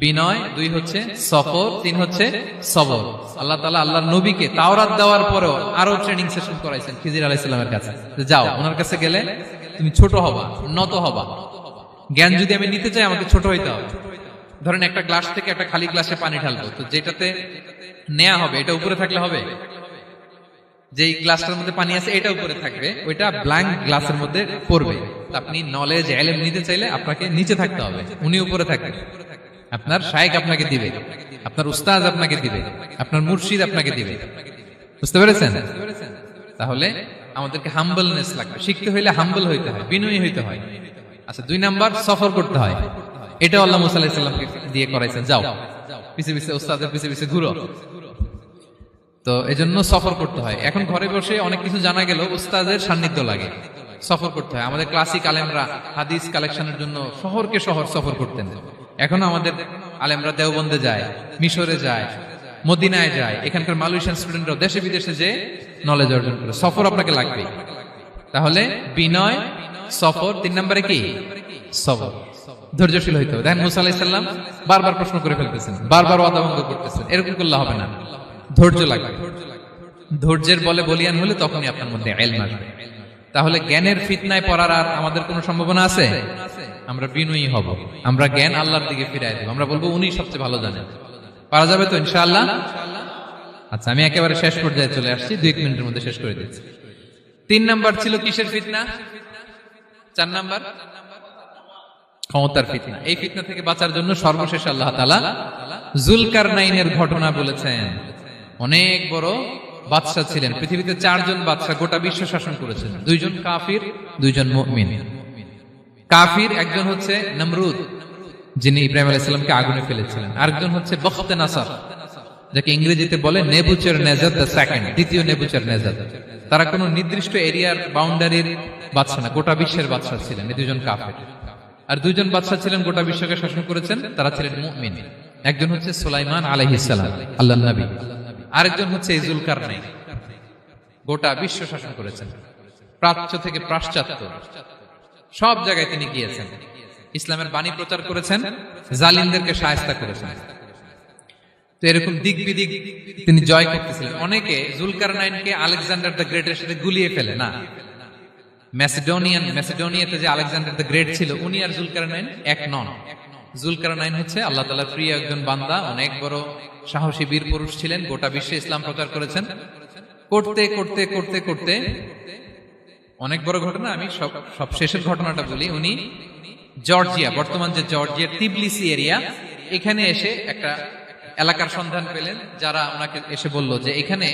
বিনয়, 2 হচ্ছে সফর, 3 হচ্ছে সবর। আল্লাহ তাআলা আল্লাহর নবীকে তাওরাত দেওয়ার পরেও আরো ট্রেনিং সেশন করাইছেন খিজির আলাইহিস সালামের কাছে। যাও, ওনার কাছে গেলে তুমি ছোট হবা, নত হবা। জ্ঞান যদি আমি নিতে চাই আমাকে ছোট হইতে হবে। ধরেন একটা গ্লাস থেকে একটা খালি গ্লাসে পানি ঢালবো, তো যেটাতে নেওয়া হবে এটা উপরে থাকলে হবে? যেই গ্লাসটার মধ্যে পানি আছে এটা উপরে থাকবে, ওইটা ব্ল্যাঙ্ক গ্লাসের মধ্যে পড়বে। আপনি নলেজ ইলম নিতে চাইলে আপনাকে নিচে থাকতে হবে, উনি উপরে থাকবে। আপনার শায়েখ আপনাকে দিবে, আপনার উস্তাদ আপনাকে দিবে, আপনার মুর্শিদ আপনাকে দিবে। বুঝতে পেরেছেন? তাহলে আমাদেরকে হাম্বলনেস লাগবে। শিখতে হইলে হাম্বল হইতে হয়, বিনয়ী হইতে হয়। আচ্ছা, 2 নাম্বার সফর করতে হয়। এটা আল্লাহ মুসা আলাইহিস সালামকে দিয়ে করাইছেন, যাও পিছে পিছে উস্তাদের পিছে পিছে ঘুরো। তো এজন্য সফর করতে হয়। এখন ঘরে বসে অনেক কিছু জানা গেল, উস্তাদের সান্নিধ্য লাগে, সফর করতে হয়। আমাদের ক্লাসিক আলেমরা হাদিস কালেকশনের জন্য শহরকে শহর সফর করতেন। এখনো আমাদের আলেমরা দেওবন্দে যায়, মিশরে যায়, মদিনায় যায়। এখানকার মালয়েশিয়ান স্টুডেন্টরা দেশে বিদেশে যে নলেজ অর্জন করে। সফর আপনাকে লাগবে। তাহলে বিনয়, সফর, 3 নম্বরে কি? সবর। ধৈর্যশীল হইতে হবে। দেখেন মুসা আলাইহিস সালাম বারবার প্রশ্ন করে ফেলতেছেন, বারবার ওয়াদা ভঙ্গ করতেছেন। এরকম করলে হবে না, ধৈর্য লাগবে। ধৈর্যের বলে বলিয়ান হলে তখনই আপনার মধ্যে ইলম আসবে। তাহলে জ্ঞানের ফিতনায় পড়ার আর আমাদের কোনো সম্ভাবনা আছে? আমরা বিনয়ী হব, আমরা জ্ঞান আল্লাহর দিকে ফিরাই দেব। আমরা বলবো উনি সবচেয়ে ভালো জানেন। পারা যাবে তো ইনশাআল্লাহ? আচ্ছা, আমি একেবারে শেষ পর্যায়ে চলে আসছি, 2 মিনিটের মধ্যে শেষ করে দিচ্ছি। 3 নাম্বার ছিল কিসের ফিতনা? 4 নাম্বার ক্ষমতার ফিতনা। এই ফিতনা থেকে বাঁচার জন্য সর্বশেষ আল্লাহ তাআলা যুলকারনাইনের ঘটনা বলেছেন। অনেক বড় বাদশা ছিলেন, পৃথিবীতে 4 জন বাদশা গোটা বিশ্ব শাসন করেছেন। 2 জন কাফির, 2 জন মুমিন। কাফির একজন হচ্ছে নমরুদ, যিনি ইব্রাহিম আলাইহিস সালামকে আগুনে ফেলেছিলেন। আরেকজন হচ্ছে বখতে নাসার, যাকে ইংরেজিতে বলে নেবুচারনেজার দ্য সেকেন্ড, দ্বিতীয় নেবুচারনেজার। তারা কোনো নির্দিষ্ট এরিয়ার বাউন্ডারির বাদশা না, গোটা বিশ্বের বাদশা ছিলেন এই দুজন কাফের। আর দুইজন বাদশা ছিলেন গোটা বিশ্বকে শাসন করেছেন, তারা ছিলেন মুমিন। একজন হচ্ছে সুলাইমান আলাইহিস সালাম, আল্লাহর নবী, আরেকজন হচ্ছে জুলকারনাইন, গোটা বিশ্ব শাসন করেছেন, প্রাচ্য থেকে পাশ্চাত্য সব জায়গায় তিনি গিয়েছেন, ইসলামের বাণী প্রচার করেছেন, জালিমদেরকে শায়েস্তা করেছেন। তো এরকম দিক বিদিক তিনি জয় করতেছিলেন। অনেকে জুলকারনাইনকে আলেকজান্ডার দ্য গ্রেটের সাথে গুলিয়ে ফেলে না। ম্যাসিডোনিয়াতে যে আলেকজান্ডার দ্য গ্রেট ছিল, উনি আর জুলকারনাইন এক নন। জুলকারনাইন হচ্ছে আল্লাহ তাআলার প্রিয় একজন বান্দা, অনেক বড় সাহসী বীর পুরুষ ছিলেন, গোটা বিশ্বে ইসলাম প্রচার করেছেন। করতে করতে করতে করতে অনেক বড় ঘটনা, আমি সব শেষের ঘটনাটা বলি। উনি জর্জিয়া, বর্তমান যে জর্জিয়ার তিবলিসি এরিয়া, এখানে এসে একটা এলাকার সন্ধান পেলেন, যারা ওনাকে এসে বলল যে এখানে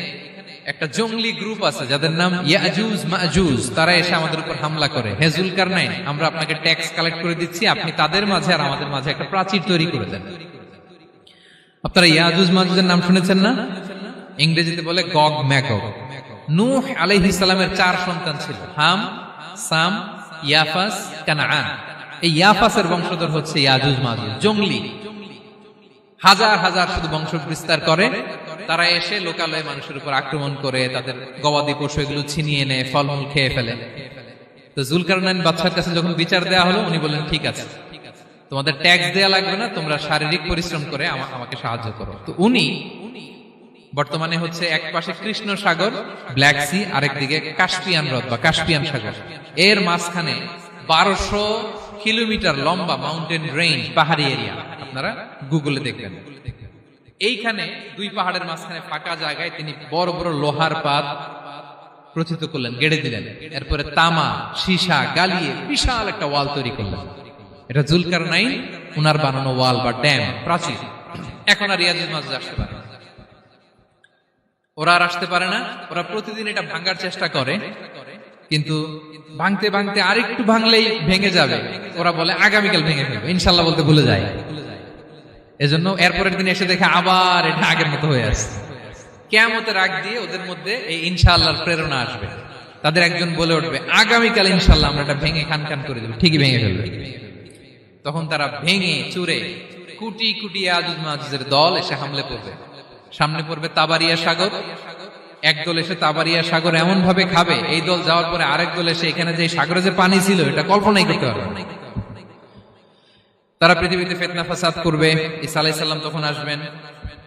একটা জঙ্গলি গ্রুপ আছে যাদের নাম ইয়াজুজ মাজুজ, তারা এসে আমাদের উপর হামলা করে। হে জুলকারনাইন, আমরা আপনাকে ট্যাক্স কালেক্ট করে দিচ্ছি, আপনি তাদের মাঝে আর আমাদের মাঝে একটা প্রাচীর তৈরি করে দেন। আপনারা ইয়াজুজ মাজুজের নাম শুনেছেন না? ইংরেজিতে বলে গগ ম্যাগগ। নূহ আলাইহিস সালামের 4 সন্তান ছিল, হাম, সাম, ইয়াফাস, কানাআন। এই ইয়াফাসের বংশধর হচ্ছে ইয়াজুজ মাজুজ, জঙ্গলি, হাজার হাজার শুধু বংশ বিস্তার করে। তারা এসে লোকালয়ে মানুষের উপর আক্রমণ করে, তাদের গবাদি পশু এগুলো ছিনিয়ে নেয়, ফলমূল খেয়ে ফেলে। তো জুলকারনাইন বাদশার কাছে যখন বিচার দেওয়া হলো, উনি বললেন ঠিক আছে, তোমাদের ট্যাক্স দেয়া লাগবে না, তোমরা শারীরিক পরিশ্রম করে আমাকে সাহায্য করো। তো উনি বর্তমানে হচ্ছে এক পাশে কৃষ্ণ সাগর, ব্ল্যাক সি, আরেকদিকে কাস্পিয়ান হ্রদ বা কাস্পিয়ান সাগর, এর মাঝখানে 1200 কিলোমিটার লম্বা মাউন্টেন রেঞ্জ, পাহাড়ি এরিয়া, আপনারা গুগলে দেখবেন। এইখানে দুই পাহাড়ের মাঝখানে ফাঁকা জায়গায় তিনি বড় বড় লোহার পাত প্রথিত করলেন, গেড়ে দিলেন। এরপরে তামা, সীসা গালিয়ে বিশাল একটা ওয়াল তৈরি করলেন। এটা জুলকারনাইন উনার বানানো ওয়াল বা ড্যাম, প্রাচীর। এখন আর ইয়াজুজ মাজুজ আসতে পারে না, ওরা আর আসতে পারে না। ওরা প্রতিদিন এটা ভাঙার চেষ্টা করে, কিন্তু ভাঙতে ভাঙতে আরেকটু ভাঙলেই ভেঙে যাবে। ওরা বলে আগামীকাল ভেঙে ফেলবে, ইনশাল্লাহ বলতে ভুলে যায়। এজন্য এরপরের দিন এসে দেখে আবার এটা আগের মতো হয়ে আসছে। কিয়ামতের আগ দিয়ে ওদের মধ্যে এই ইনশাআল্লাহর প্রেরণা আসবে। তাদের একজন বলে উঠবে আগামীকাল ইনশাআল্লাহ আমরা এটা ভেঙে খান খান করে দেব, ঠিকই ভেঙে ফেলবে। তখন তারা ভেঙে চুরে কুটি কুটি ইয়াজুজ মাজুজের দল এসে হামলে পড়বে। সামনে পড়বে তাবারিয়া সাগর, একদল এসে তাবারিয়া সাগর এমন ভাবে খাবে, এই দল যাওয়ার পরে আরেক দল এসে এখানে যে সাগরে যে পানি ছিল এটা কল্পনাই করতে পারবে না। তারা পৃথিবীতে ফিতনা ফাসাদ করবে। ঈসা আলাইহিস সালাম তখন আসবেন,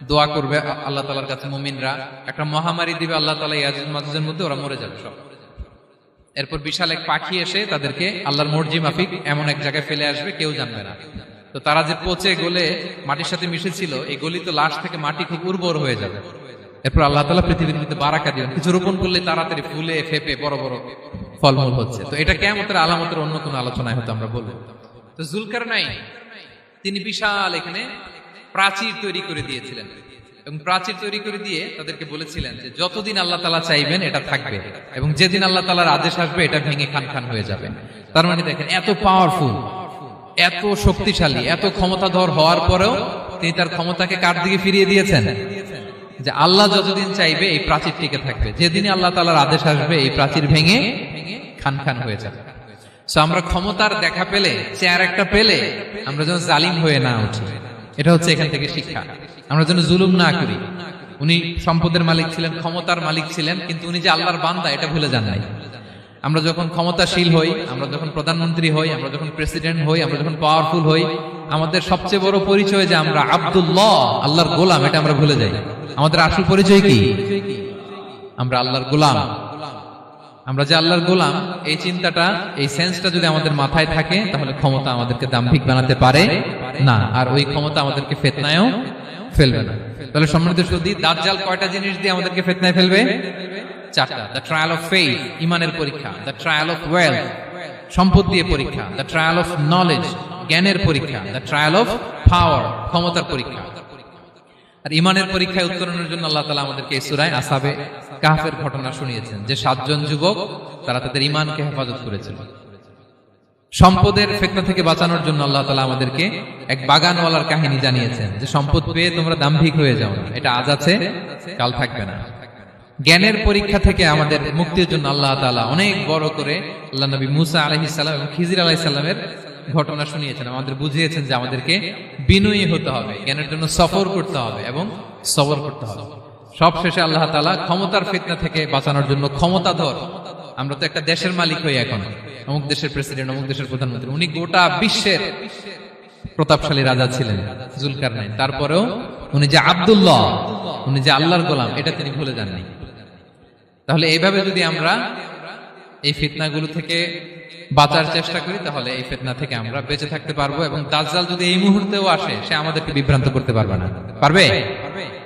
দোয়া করবে আল্লাহ তাআলার কাছে মুমিনরা, একটা মহামারী দিবে আল্লাহ তাআলা ইয়াজুজ মাজুজের মধ্যে, ওরা মরে যাবে সব। এরপর বিশাল এক পাখি এসে তাদেরকে আল্লাহর মর্জি মাফিক এমন এক জায়গায় ফেলে আসবে, কেউ জানবে না। তো তারা যে পচে গলে মাটির সাথে মিশেছিল, এই গলিত লাশ থেকে মাটি খুব উর্বর হয়ে যাবে। এরপর আল্লাহ তাআলা পৃথিবীর মধ্যে বারাকা দিবেন, কিছু রোপণ করলে তাড়াতাড়ি ফুলে ফেপে বড় বড় ফলমূল হচ্ছে। তো এটা কিয়ামতের আলামতের অন্য কোনো আলোচনায় হয়তো আমরা বলবো। তো জুলকারনাইন তিনি বিশাল এখানে প্রাচীর তৈরি করে দিয়েছিলেন, এবং প্রাচীর তৈরি করে দিয়ে তাদেরকে বলেছিলেন যে যতদিন আল্লাহ তাআলা চাইবেন এটা থাকবে, এবং যেদিন আল্লাহ তাআলার আদেশ আসবে এটা ভেঙে খান খান হয়ে যাবে। তার মানে দেখেন, এত পাওয়ারফুল, এত শক্তিশালী, এত ক্ষমতাধর হওয়ার পরেও তিনি তার ক্ষমতাকে কার দিকে ফিরিয়ে দিয়েছেন? যে আল্লাহ যতদিন চাইবে এই প্রাচীর টিকে থাকবে, যেদিনই আল্লাহ তাআলার আদেশ আসবে এই প্রাচীর ভেঙে খান খান হয়ে যাবে। সো আমরা ক্ষমতার দেখা পেলে, চেয়ার একটা পেলে, আমরা যেন জালিম হয়ে না উঠি, এটা হচ্ছে এখান থেকে শিক্ষা। আমরা যেন জুলুম না করি। উনি সম্পদের মালিক ছিলেন, ক্ষমতার মালিক ছিলেন, কিন্তু উনি যে আল্লাহর বান্দা এটা ভুলে যান নাই। আমরা যখন ক্ষমতাশীল হই, আমরা যখন প্রধানমন্ত্রী হই, আমরা যখন প্রেসিডেন্ট হই, আমরা যখন পাওয়ারফুল হই, আমাদের সবচেয়ে বড় পরিচয় যে আমরা আব্দুল্লাহ, আল্লাহর গোলাম, এটা আমরা ভুলে যাই। আমাদের আসল পরিচয় কি? আমরা আল্লাহর গোলাম। আমরা যে আল্লাহর গোলাম, এই চিন্তাটা, এই সেন্সটা যদি আমাদের মাথায় থাকে, তাহলে ক্ষমতা আমাদেরকে দাম্ভিক বানাতে পারে না, আর ওই ক্ষমতা আমাদেরকে ফিতনায়ও ফেলবে না। তাহলে সম্মানিত সুধী, দাজ্জাল কয়টা জিনিস দিয়ে আমাদেরকে ফিতনায় ফেলবে? 4টা। দ্য ট্রায়াল অফ ফেইথ, ইমানের পরীক্ষা; দ্য ট্রায়াল অফ ওয়েলথ, সম্পদ দিয়ে পরীক্ষা; দ্য ট্রায়াল অফ নলেজ, জ্ঞানের পরীক্ষা; দ্য ট্রায়াল অফ পাওয়ার, ক্ষমতার পরীক্ষা। আর ইমানের পরীক্ষায় উত্তরণের জন্য আল্লাহ তাআলা আমাদেরকে এই সূরায় আসহাবে কাহফের ঘটনা শুনিয়েছেন, যে 7 জন যুবক তারা তাদের ইমানকে হেফাজত করেছিল। সম্পদের ফিতনা থেকে বাঁচানোর জন্য আল্লাহ তাআলা আমাদেরকে এক বাগানওয়ালার কাহিনী জানিয়েছেন যে সম্পদ পেয়ে তোমরা দাম্ভিক হয়ে যাও না, এটা আজ আছে কাল থাকবে না। জ্ঞানের পরীক্ষা থেকে আমাদের মুক্তির জন্য আল্লাহ তাআলা অনেক বড় করে আল্লাহ নবী মুসা আলাইহিস সালাম এবং খিজির আলাইহিস সালামের ঘটনা শুনিয়েছেন, আমাদের বুঝিয়েছেন যে আমাদেরকে বিনয়ী হতে হবে, জ্ঞানের জন্য সফর করতে হবে এবং সবর করতে হবে। সবশেষে আল্লাহ তাআলা ক্ষমতার ফিতনা থেকে বাঁচানোর জন্য ক্ষমতাধর, আমরা তো একটা দেশের মালিক হই এখন, অমুক দেশের প্রেসিডেন্ট, অমুক দেশের প্রধানমন্ত্রী, উনি গোটা বিশ্বের প্রতাপশালী রাজা ছিলেন জুলকারনাইন, তারপরেও উনি যে আব্দুল্লাহ, উনি যে আল্লাহর গোলাম, এটা তিনি ভুলে যাননি। তাহলে এইভাবে যদি আমরা এই ফিতনাগুলো থেকে বাঁচার চেষ্টা করি তাহলে এই ফিতনা থেকে আমরা বেঁচে থাকতে পারবো, এবং দাজ্জাল যদি এই মুহূর্তেও আসে সে আমাদেরকে বিভ্রান্ত করতে পারবে না। পারবে?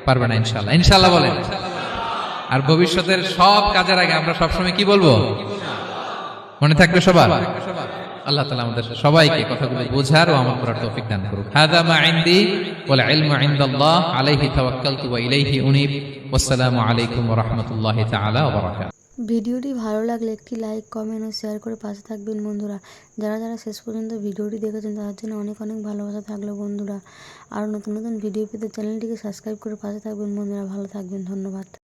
পারবে না ইনশাআল্লাহ। ইনশাআল্লাহ বলেন। আর ভবিষ্যতের সব কাজের আগে আমরা সবসময় কি বলবো? মনে থাকবে সবার? আল্লাহ তাআলা আমাদের সবাইকে কথাগুলো বোঝার ও আমল করার তৌফিক দান করুক। হাদা মা ইনদি ওয়াল ইলমু ইনদাল্লাহ আলাইহি তাওয়াক্কালতু ওয়া ইলাইহি উনীব। ওয়াসসালামু আলাইকুম ওয়া রাহমাতুল্লাহি তাআলা ওয়া বারাকাতুহু। ভিডিওটি ভালো লাগলে একটি লাইক, কমেন্ট ও শেয়ার করে পাশে থাকবেন বন্ধুরা। যারা যারা শেষ পর্যন্ত ভিডিওটি দেখেছেন তাদের জন্য অনেক অনেক ভালোবাসা থাকলো বন্ধুরা। আর নতুন নতুন ভিডিও পেতে চ্যানেলটিকে সাবস্ক্রাইব করে পাশে থাকবেন বন্ধুরা। ভালো থাকবেন, ধন্যবাদ।